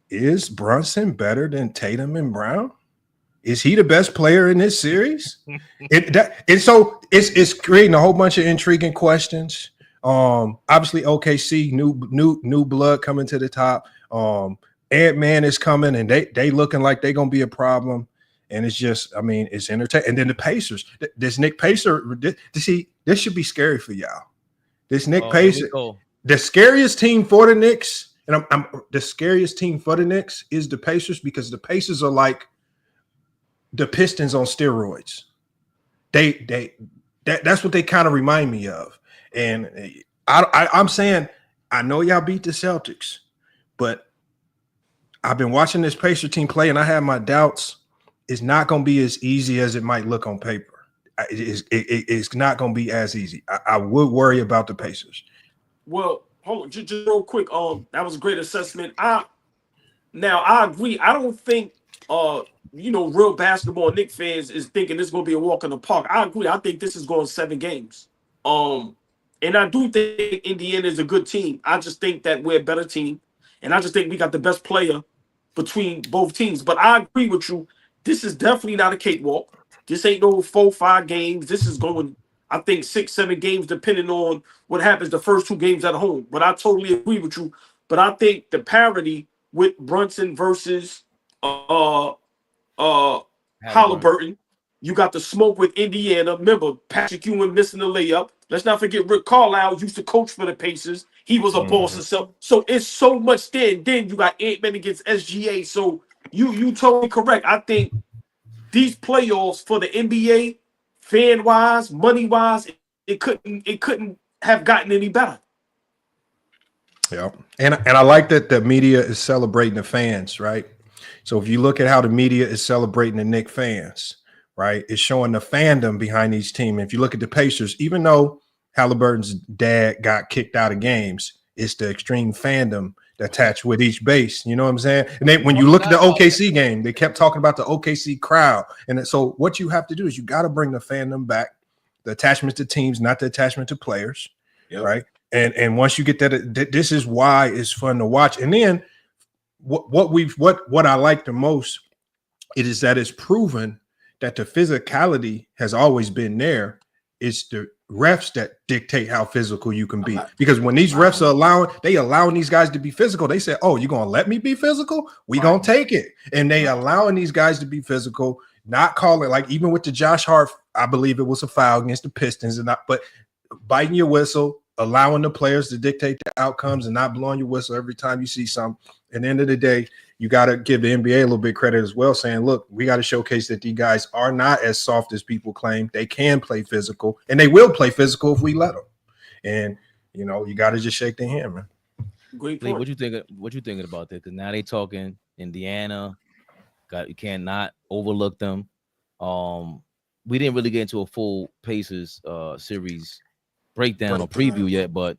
is Brunson better than Tatum and Brown? Is he the best player in this series? And so it's creating a whole bunch of intriguing questions. Obviously OKC, new blood coming to the top. Ant-Man is coming, and they looking like they're gonna be a problem. And it's just, it's entertaining. And then the Pacers, this Nick Pacer, this should be scary for y'all. This Nick Pacer, the scariest team for the Knicks, and the scariest team for the Knicks is the Pacers, because the Pacers are like the Pistons on steroids. That's what they kind of remind me of. And I'm saying, I know y'all beat the Celtics, but I've been watching this Pacer team play, and I have my doubts. It's not going to be as easy as it might look on paper. it's not going to be as easy. I would worry about the Pacers. Well, hold on, just real quick. That was a great assessment. I agree. I don't think real basketball Knicks fans is thinking this is going to be a walk in the park. I agree. I think this is going 7 games. And I do think Indiana is a good team. I just think that we're a better team, and I just think we got the best player between both teams. But I agree with you. This is definitely not a cakewalk. This ain't no 4-5 games. This is going, I think, 6-7 games, depending on what happens the first 2 games at home. But I totally agree with you. But I think the parity with Brunson versus Halliburton, you got the smoke with Indiana. Remember, Patrick Ewing missing the layup. Let's not forget Rick Carlisle used to coach for the Pacers. He was a boss himself. So it's so much there. And then you got Ant-Man against SGA. So you totally correct. I think these playoffs for the NBA, fan-wise, money-wise, it couldn't have gotten any better. Yeah. And I like that the media is celebrating the fans, right? So if you look at how the media is celebrating the Knicks fans, right, it's showing the fandom behind each team. And if you look at the Pacers, even though Halliburton's dad got kicked out of games, it's the extreme fandom attached with each base. You know what I'm saying? And when you look at the OKC game, they kept talking about the OKC crowd. And so what you have to do is you got to bring the fandom back, the attachment to teams, not the attachment to players, right? And once you get that, this is why it's fun to watch. And then what I like the most, it is that it's proven that the physicality has always been there. It's the refs that dictate how physical you can be. Because when these refs are allowing these guys to be physical, they say, oh, you're going to let me be physical? We going to take it. And they allowing these guys to be physical, not calling, like even with the Josh Hart, I believe it was a foul against the Pistons, but biting your whistle, allowing the players to dictate the outcomes and not blowing your whistle every time you see something. At the end of the day, you got to give the NBA a little bit of credit as well, saying, look, we got to showcase that these guys are not as soft as people claim. They can play physical, and they will play physical if we let them. And, you got to just shake their hand, man. Great Lee, point. what you thinking about that? Because now they talking Indiana. You cannot overlook them. We didn't really get into a full Pacers series breakdown or preview yet, but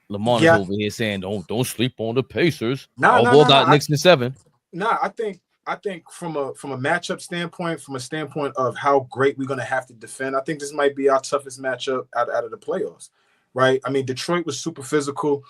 Lamont is over here saying don't sleep on the Pacers. AllBall got Knicks in 7. I think from a matchup standpoint, from a standpoint of how great we're gonna have to defend, I think this might be our toughest matchup out of the playoffs, right? I mean, Detroit was super physical.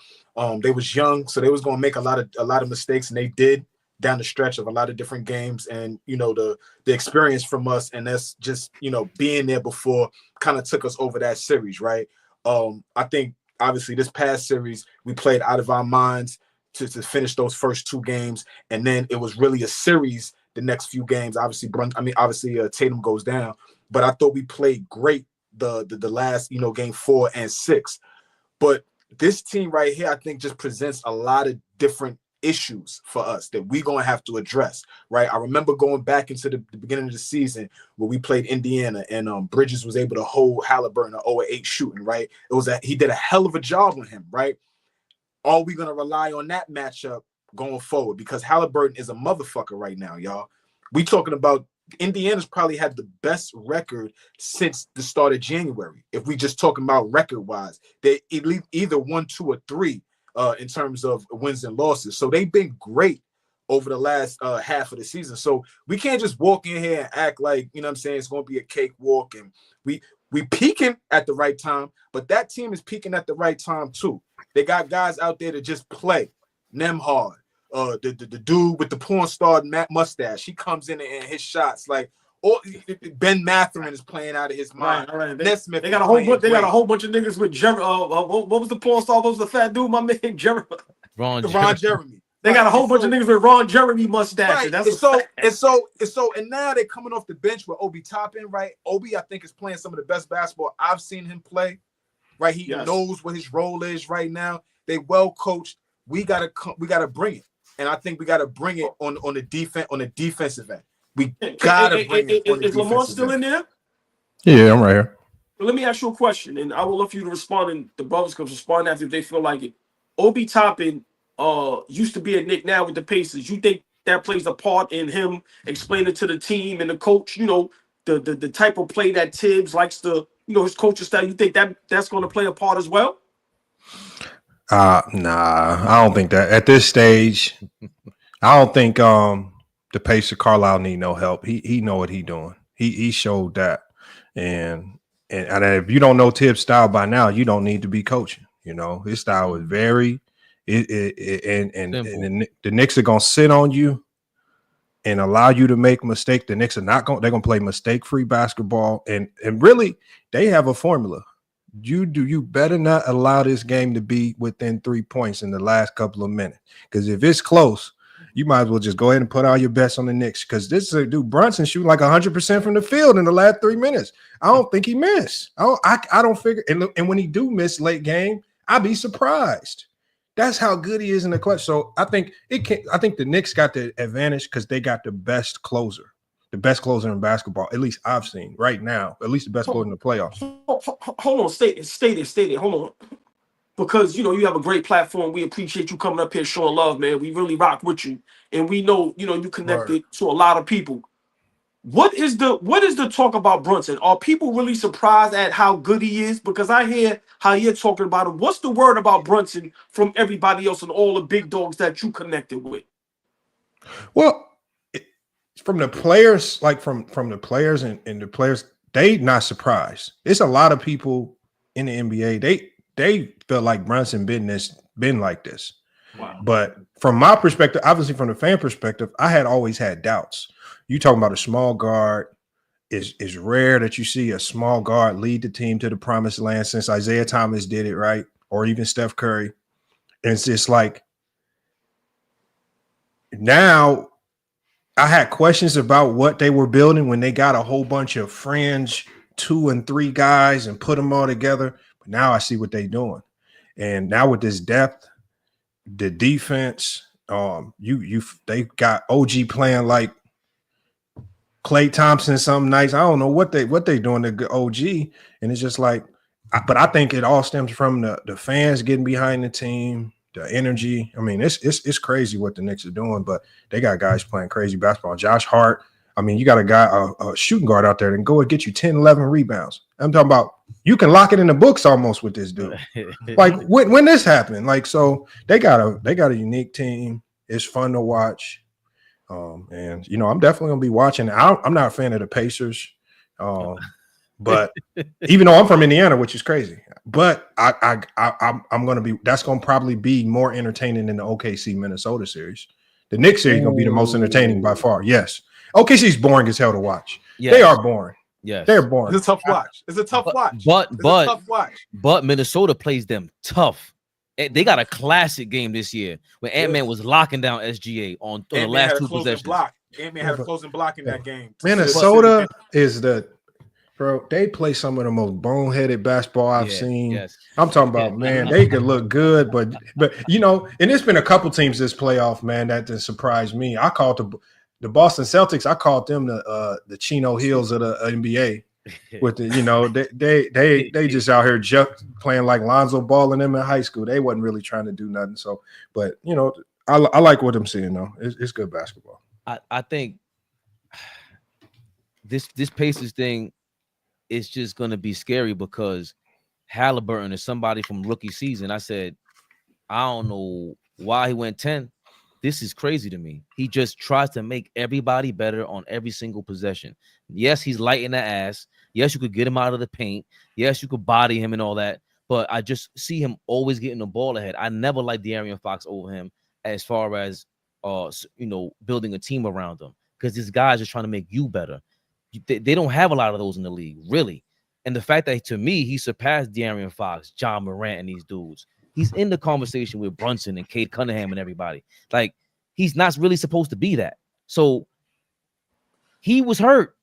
They was young, so they was gonna make a lot of mistakes, and they did down the stretch of a lot of different games. And the experience from us, and that's just being there before, kind of took us over that series, right? I think obviously this past series we played out of our minds to finish those first 2 games, and then it was really a series the next few games. Obviously Tatum goes down, but I thought we played great the last game 4 and 6. But this team right here, I think, just presents a lot of different issues for us that we're going to have to address, right? I remember going back into the beginning of the season where we played Indiana, and Bridges was able to hold Halliburton at 0-8 shooting, right? He did a hell of a job on him, right? Are we going to rely on that matchup going forward? Because Halliburton is a motherfucker right now, y'all. We talking about Indiana's probably had the best record since the start of January. If we just talking about record-wise, they either 1, 2, or 3 in terms of wins and losses. So they've been great over the last half of the season. So we can't just walk in here and act like, it's going to be a cakewalk, and we peaking at the right time, but that team is peaking at the right time too. They got guys out there to just play. Nemhard, the dude with the porn star mustache, he comes in and his shots like, Ben Mathurin is playing out of his mind. Right. They got a whole bunch. They got a whole bunch of niggas with Jeremy. What was the porn star? What was the fat dude? My man Jeremy. Ron Jeremy. They got a whole bunch of niggas with Ron Jeremy mustaches. Right. And now they're coming off the bench with Obi Toppin, right? Obi, I think, is playing some of the best basketball I've seen him play. Right, he knows what his role is right now. They well coached. We gotta bring it, and I think we gotta bring it on the defensive end. We gotta bring it. Is Lamar still in there? Yeah, I'm right here. Let me ask you a question, and I would love for you to respond, and the brothers can respond after if they feel like it. Obi Toppin used to be a Knick now with the Pacers. You think that plays a part in him explaining to the team and the coach, you know, the type of play that Tibbs likes to, you know, his coaching style? You think that's going to play a part as well? Nah, I don't think that at this stage. I don't think the pacer Carlisle need no help. He know what he doing. He showed that, and if you don't know Tibbs' style by now, you don't need to be coaching. You know, his style is very and the Knicks are gonna sit on you and allow you to make mistakes. The Knicks are not going. They're gonna play mistake-free basketball, and really they have a formula. You better not allow this game to be within 3 points in the last couple of minutes, because if it's close, you might as well just go ahead and put all your bets on the Knicks, because this is a dude Brunson shooting like 100% from the field in the last 3 minutes. I don't think he missed. I don't figure. And when he do miss late game, I'd be surprised. That's how good he is in the clutch. So I think the Knicks got the advantage because they got the best closer in basketball, at least I've seen right now, at least the best closer in the playoffs. Hold on, state it. Hold on. Because, you know, you have a great platform. We appreciate you coming up here showing love, man. We really rock with you. And we know, you know, you connected to a lot of people. What is the talk about Brunson? Are people really surprised at how good he is? Because I hear how you're talking about him. What's the word about Brunson from everybody else and all the big dogs that you connected with? Well, from the players, like from the players and the players, they not surprised. It's a lot of people in the NBA. They felt like Brunson been like this. Wow. But from my perspective, obviously from the fan perspective, I had always had doubts. You talking about a small guard. It's rare that you see a small guard lead the team to the promised land since Isaiah Thomas did it, right? Or even Steph Curry. And it's just like, now I had questions about what they were building when they got a whole bunch of fringe 2 and 3 guys and put them all together. But now I see what they're doing. And now with this depth, the defense, they got OG playing like Klay Thompson some nights. I don't know what they doing to OG. And it's just like, but I think it all stems from the fans getting behind the team, the energy. I mean, it's crazy what the Knicks are doing, but they got guys playing crazy basketball. Josh Hart. I mean, you got a guy, a shooting guard out there that can go and get you 10, 11 rebounds. I'm talking about you can lock it in the books almost with this dude. Like when this happened, like, so they got a unique team. It's fun to watch. And you know, I'm definitely gonna be watching. I'm not a fan of the Pacers. But even though I'm from Indiana, which is crazy, but I'm gonna be. That's gonna probably be more entertaining than the OKC Minnesota series. The Knicks series gonna be the most entertaining by far. Yes, OKC's boring as hell to watch. Yes. They are boring. Yes, they're boring. It's a tough watch. It's a tough watch. But Minnesota plays them tough. They got a classic game this year where Ant-Man was locking down SGA on the last 2 possessions. Ant-Man had a closing block in that game. Minnesota is bro, they play some of the most boneheaded basketball I've seen. Yes. I'm talking about, man, they could look good, but you know, and there's been a couple teams this playoff, man, that surprised me. I called the Boston Celtics. I called them the Chino Hills of the NBA. With the, you know, they just out here playing like Lonzo Ball and them in high school. They wasn't really trying to do nothing. So, but you know, I like what I'm seeing though. It's good basketball. I think this Pacers thing is just gonna be scary because Halliburton is somebody from rookie season. I said, I don't know why he went 10. This is crazy to me. He just tries to make everybody better on every single possession. Yes, he's light in the ass. Yes, you could get him out of the paint. Yes, you could body him and all that. But I just see him always getting the ball ahead. I never liked De'Aaron Fox over him as far as you know, building a team around him, because this guy's just trying to make you better. They don't have a lot of those in the league, really. And the fact that, to me, he surpassed De'Aaron Fox, John Morant, and these dudes. He's in the conversation with Brunson and Cade Cunningham and everybody. Like, he's not really supposed to be that. So he was hurt.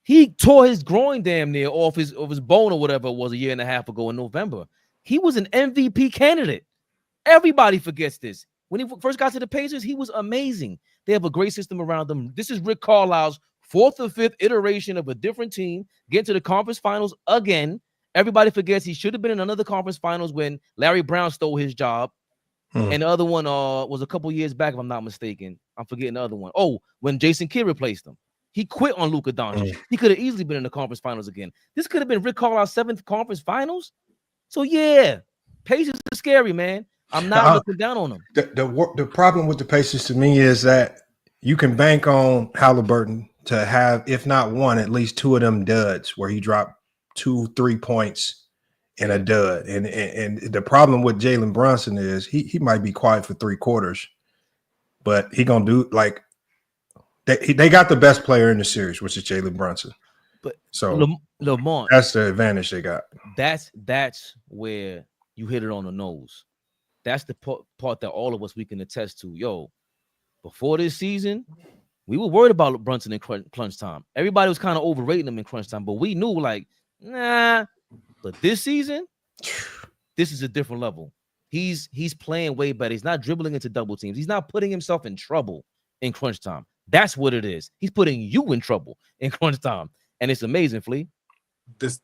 He tore his groin damn near off his bone or whatever it was a year and a half ago in November. He was an MVP candidate. Everybody forgets this. When he first got to the Pacers, he was amazing. They have a great system around them. This is Rick Carlisle's 4th or 5th iteration of a different team, get to the conference finals again. Everybody forgets he should have been in another conference finals when Larry Brown stole his job. And the other one was a couple years back, if I'm not mistaken. I'm forgetting the other one. Oh, when Jason Kidd replaced him. He quit on Luka Doncic. He could have easily been in the conference finals again. This could have been Rick Carlisle's 7th conference finals. So yeah, Pacers are scary, man. I'm not looking down on them. The problem with the Pacers to me is that you can bank on Halliburton to have, if not one, at least 2 of them duds where he dropped 2-3 points in a dud. And the problem with Jalen Brunson is he might be quiet for 3 quarters, but he gonna do like they got the best player in the series, which is Jalen Brunson. But so Lamont, that's the advantage they got. That's where you hit it on the nose. That's the part that all of us we can attest to. Yo, before this season, we were worried about Brunson in crunch time. Everybody was kind of overrating him in crunch time, but we knew like, nah. But this season, this is a different level. He's playing way better. He's not dribbling into double teams. He's not putting himself in trouble in crunch time. That's what it is. He's putting you in trouble in crunch time, and it's amazing, Flea. This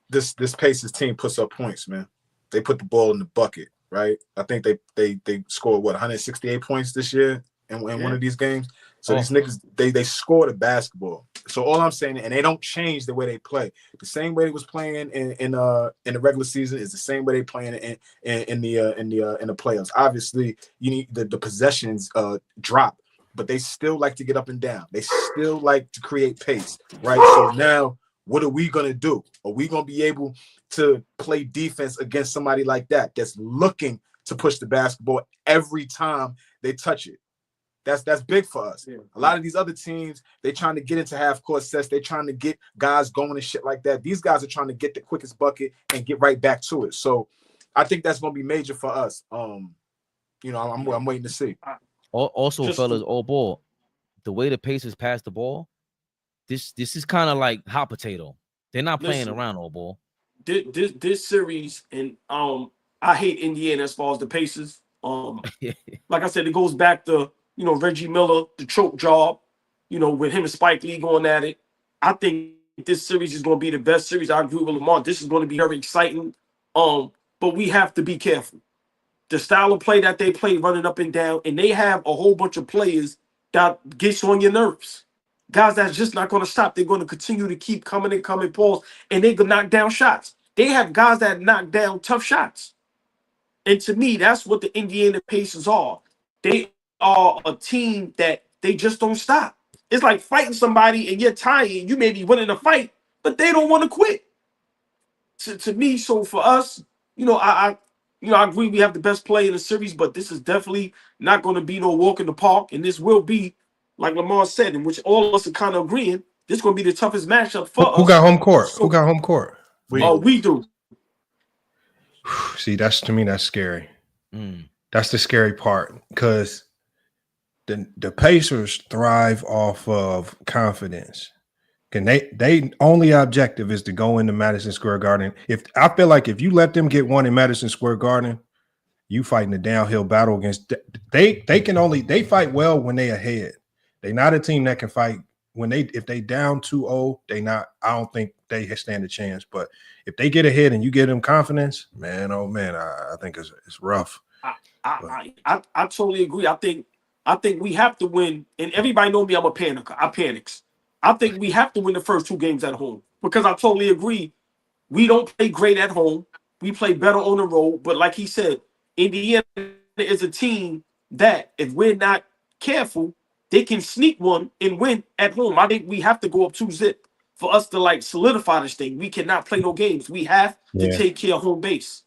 Pacers team puts up points, man. They put the ball in the bucket, right? I think they scored 168 points this year in one of these games. So these niggas, they score the basketball. So all I'm saying, and they don't change the way they play. The same way they was playing in the regular season is the same way they playing in the playoffs. Obviously, you need the possessions drop, but they still like to get up and down. They still like to create pace, right? So now, what are we gonna do? Are we gonna be able to play defense against somebody like that that's looking to push the basketball every time they touch it? That's big for us. Yeah. A lot of these other teams, they trying to get into half-court sets. They trying to get guys going and shit like that. These guys are trying to get the quickest bucket and get right back to it. So I think that's going to be major for us. I'm waiting to see. Also, fellas, AllBall, the way the Pacers pass the ball, this is kind of like hot potato. They're not playing around, AllBall. This series, and I hate Indiana as far as the Pacers. Like I said, it goes back to Reggie Miller, the choke job, with him and Spike Lee going at it. I think this series is going to be the best series. I agree with Lamar. This is going to be very exciting. But we have to be careful. The style of play that they play, running up and down, and they have a whole bunch of players that gets on your nerves. Guys that's just not going to stop. They're going to continue to keep coming and coming, pause, and they can knock down shots. They have guys that knock down tough shots. And to me, that's what the Indiana Pacers are. They are a team that they just don't stop. It's like fighting somebody and you're tired. You may be winning a fight, but they don't want to quit. To me, so for us, I agree we have the best player in the series, but this is definitely not going to be no walk in the park. And this will be, like Lamar said, in which all of us are kind of agreeing, this is going to be the toughest matchup for us. Who got home court? Who got home court? We do. See, to me, that's scary. That's the scary part, because the Pacers thrive off of confidence. And they only objective is to go into Madison Square Garden. I feel like if you let them get one in Madison Square Garden, you fighting a downhill battle against. They fight well when they ahead. They're not a team that can fight if they down 2-0. I don't think they stand a chance. But if they get ahead and you give them confidence, man, oh man, I think it's rough. I totally agree. I think we have to win, and everybody know me, I'm a panicker. I panics. I think we have to win the first 2 games at home, because I totally agree. We don't play great at home. We play better on the road. But like he said, Indiana is a team that if we're not careful, they can sneak one and win at home. I think we have to go up 2-0 for us to solidify this thing. We cannot play no games. We have to take care of home base.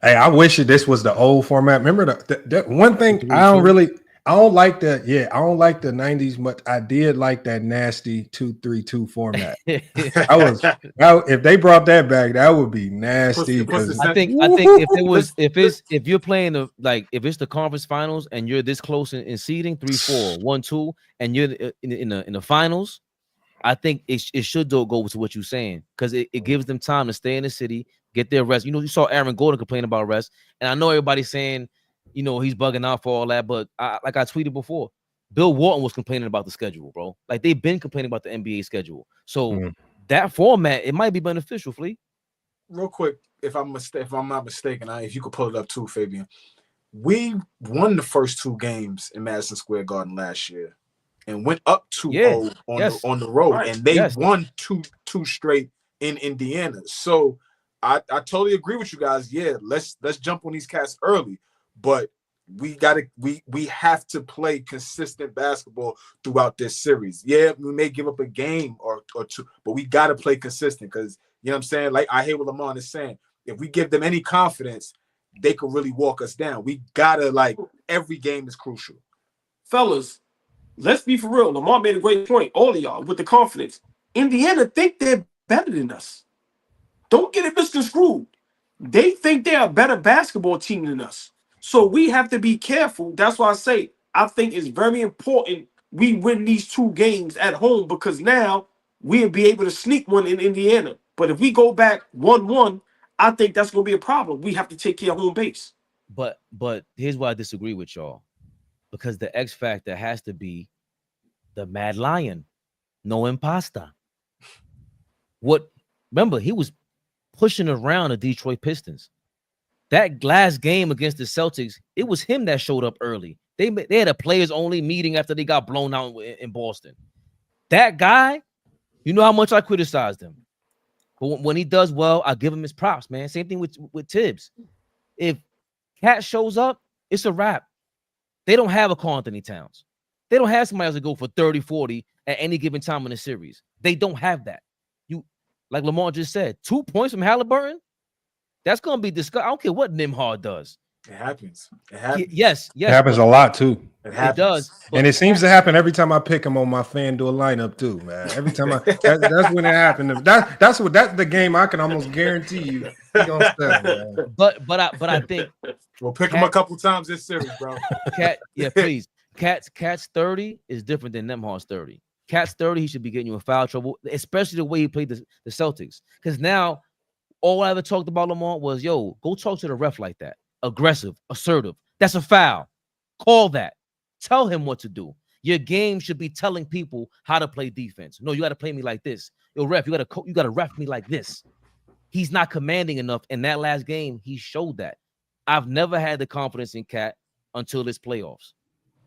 Hey, I wish this was the old format. Remember the one thing I don't like the 90s much. I did like that nasty 2-3-2 format. If they brought that back, that would be nasty. I think if you're playing if it's the conference finals and you're this close in seeding 3-4, 1-2, and you're in the finals, I think it should go to what you're saying, because it gives them time to stay in the city, get their rest. You saw Aaron Gordon complain about rest, and I know everybody's saying, he's bugging out for all that, but like I tweeted before, Bill Walton was complaining about the schedule, bro. Like, they've been complaining about the NBA schedule. So that format, it might be beneficial, Flea. Real quick, if I'm not mistaken, if you could pull it up too, Fabian. we won the first 2 games in Madison Square Garden last year and went up 2-0 Yeah. on the road, Right. and they won two straight in Indiana. So I totally agree with you guys. Yeah, let's jump on these cats early, but we have to play consistent basketball throughout this series. Yeah, we may give up a game or two, but we got to play consistent, because you know what I'm saying? Like, I hear what Lamont is saying. If we give them any confidence, they could really walk us down. We gotta, like, every game is crucial. Fellas, let's be for real. Lamar made a great point. All of y'all with the confidence. Indiana think they're better than us. Don't get it misconstrued. They think they're a better basketball team than us. So we have to be careful. That's why I say I think it's very important we win these 2 games at home, because now we'll be able to sneak one in Indiana. But if we go back 1-1, I think that's going to be a problem. We have to take care of home base. But here's why I disagree with y'all. Because the X factor has to be the Mad Lion, no impasta. Remember, he was pushing around the Detroit Pistons. That last game against the Celtics, it was him that showed up early. They had a players only meeting after they got blown out in Boston. That guy, you know how much I criticized him. But when he does well, I give him his props, man. Same thing with Tibbs. If Cat shows up, it's a wrap. They don't have a Karl Anthony Towns. They don't have somebody else to go for 30, 40 at any given time in the series. They don't have that. Like Lamar just said, 2 points from Halliburton, that's going to be discussed. I don't care what Nimhard does. It happens. It happens. Yes. It happens a lot too. It does. And it seems to happen every time I pick him on my FanDuel lineup too, man. Every time that's when it happens. That's the game I can almost guarantee you he's gonna step, man. But I think we'll pick him a couple times this series, bro. Please. Cat's 30 is different than Nemhard's 30. Cat's 30, he should be getting you in foul trouble, especially the way he played the Celtics. Because now all I ever talked about Lamar was, yo, go talk to the ref like that. Aggressive, assertive. That's a foul. Call that. Tell him what to do. Your game should be telling people how to play defense. No, you got to play me like this. Yo, ref, you got to ref me like this. He's not commanding enough. In that last game, he showed that. I've never had the confidence in Cat until this playoffs.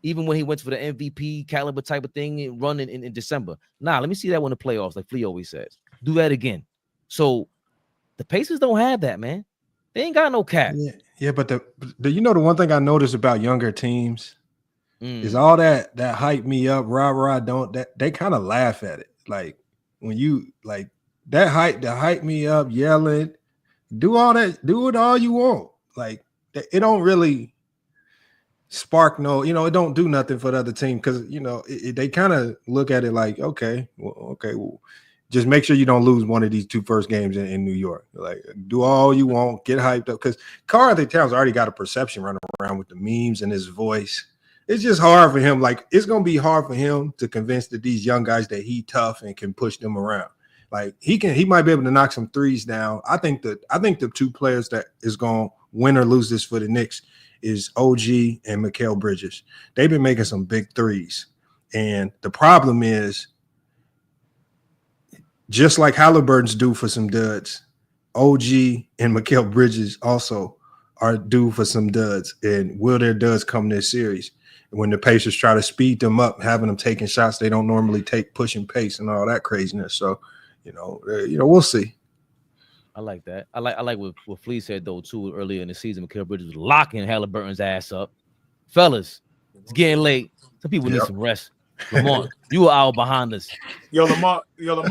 Even when he went for the MVP caliber type of thing and run in December. Nah, let me see that one in the playoffs, like Flea always says. Do that again. So the Pacers don't have that, man. They ain't got no Cat. Yeah, but the you know the one thing I noticed about younger teams is all that hype me up, rah, they kind of laugh at it. Like when you like that hype me up, yelling, do it all you want. Like it don't really spark it don't do nothing for the other team, because they kind of look at it like, okay, well, just make sure you don't lose one of these 2 first games in New York. Like, do all you want, get hyped up, because Karl Anthony Towns already got a perception running around with the memes and his voice. It's just hard for him. Like, it's gonna be hard for him to convince these young guys that he tough and can push them around. Like, he might be able to knock some threes down. I think the 2 players that is gonna win or lose this for the Knicks is OG and Mikal Bridges. They've been making some big threes. And the problem is, just like Halliburton's due for some duds, OG and Mikal Bridges also are due for some duds. And will their duds come this series? When the Pacers try to speed them up, having them taking shots they don't normally take, pushing pace and all that craziness. So, we'll see. I like that. I like what Flea said though too earlier in the season. Mikal Bridges was locking Halliburton's ass up. Fellas, it's getting late. Some people need some rest. Lamar, you were out behind us. Yo, Lamar,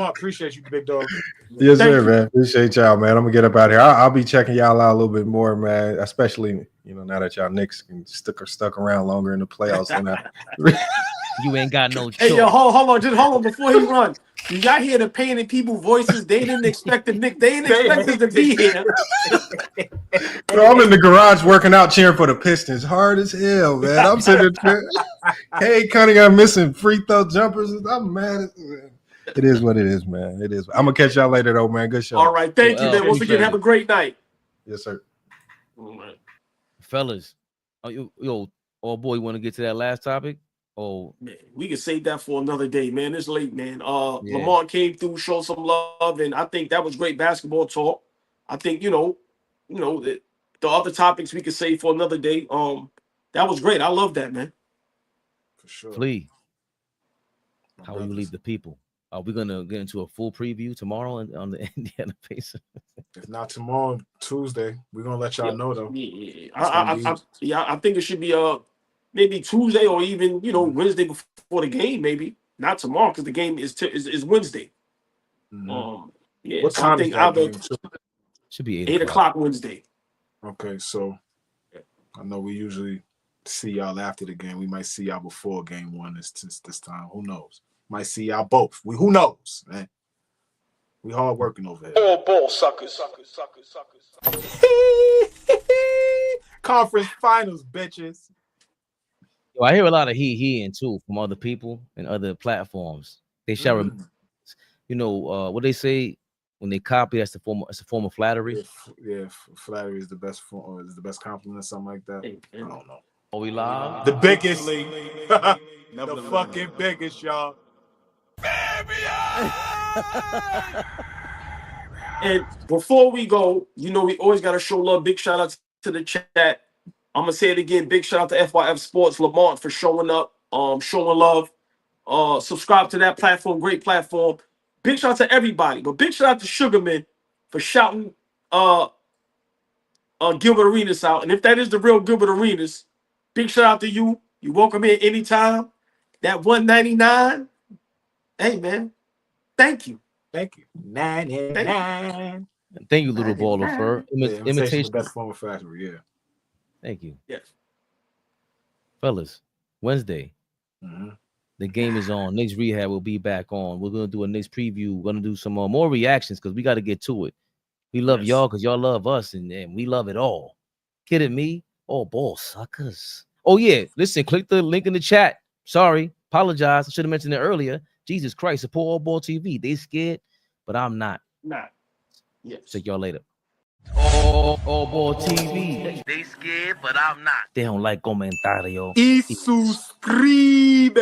appreciate you, big dog. Yes, sir, man. Appreciate y'all, man. I'm gonna get up out of here. I'll be checking y'all out a little bit more, man. Especially, now that y'all Knicks can stuck around longer in the playoffs than I. You ain't got no choice. Hey, yo, hold on before he runs. Y'all hear the pain in people's voices? They didn't expect the Knicks. They didn't expect us to be here. Bro, I'm in the garage working out, cheering for the Pistons. Hard as hell, man. I'm sitting there. Hey, Cunningham missing free throw jumpers. I'm mad. It is what it is, man. It is. I'm gonna catch y'all later, though, man. Good show. All right, thank you, man. Once again, have a great night. Yes, sir. All right. Fellas, yo, oh boy, you want to get to that last topic? Oh man, we can save that for another day, man. It's late, man. Lamar came through, showed some love, and I think that was great basketball talk. I think the other topics we could save for another day. That was great. I love that, man. For sure. Flea, My how will you brothers. leave the people? Are we gonna get into a full preview tomorrow on the Indiana Pacers? If not tomorrow, Tuesday, we're gonna let y'all know though. Yeah, It's gonna I think it should be maybe Tuesday or even Wednesday before the game, maybe not tomorrow because the game is Wednesday. Yeah, What so I time is think that either game too? Should be 8 o'clock Wednesday. Okay, so I know we usually see y'all after the game. We might see y'all before game one this time. Who knows? Might see y'all both. Who knows, man? We hard working over here. AllBall suckers. Conference finals, bitches. Yo, I hear a lot of he and too from other people and other platforms. They shall remember, what they say when they copy. It's a form of flattery. Yeah, flattery is the best form, or is the best compliment, or something like that. I don't know. Are we live? The biggest, the fucking biggest, y'all. And before we go, we always got to show love. Big shout out to the chat. I'm gonna say it again. Big shout out to FYF Sports Lamont for showing up, showing love. Subscribe to that platform, great platform. Big shout out to everybody, but big shout out to Sugarman for shouting Gilbert Arenas out. And if that is the real Gilbert Arenas, big shout out to you. You welcome here anytime. That 199. Hey man, thank you. Thank you. 99. Thank you, little baller, for imitation. The best form of flattery, yeah. Thank you. Yes. Fellas, Wednesday. The game is on. Knicks Rehab will be back on. We're going to do a Knicks preview. We're going to do some more reactions because we got to get to it. We love y'all because y'all love us, and we love it all. Kidding me? Oh, ball suckers. Oh, yeah. Listen, click the link in the chat. Sorry. Apologize. I should have mentioned it earlier. Jesus Christ. Support AllBall TV. They scared, but I'm not. Nah. Yes. Check y'all later. AllBall TV. They scared, but I'm not. They don't like comentario. Y suscribe.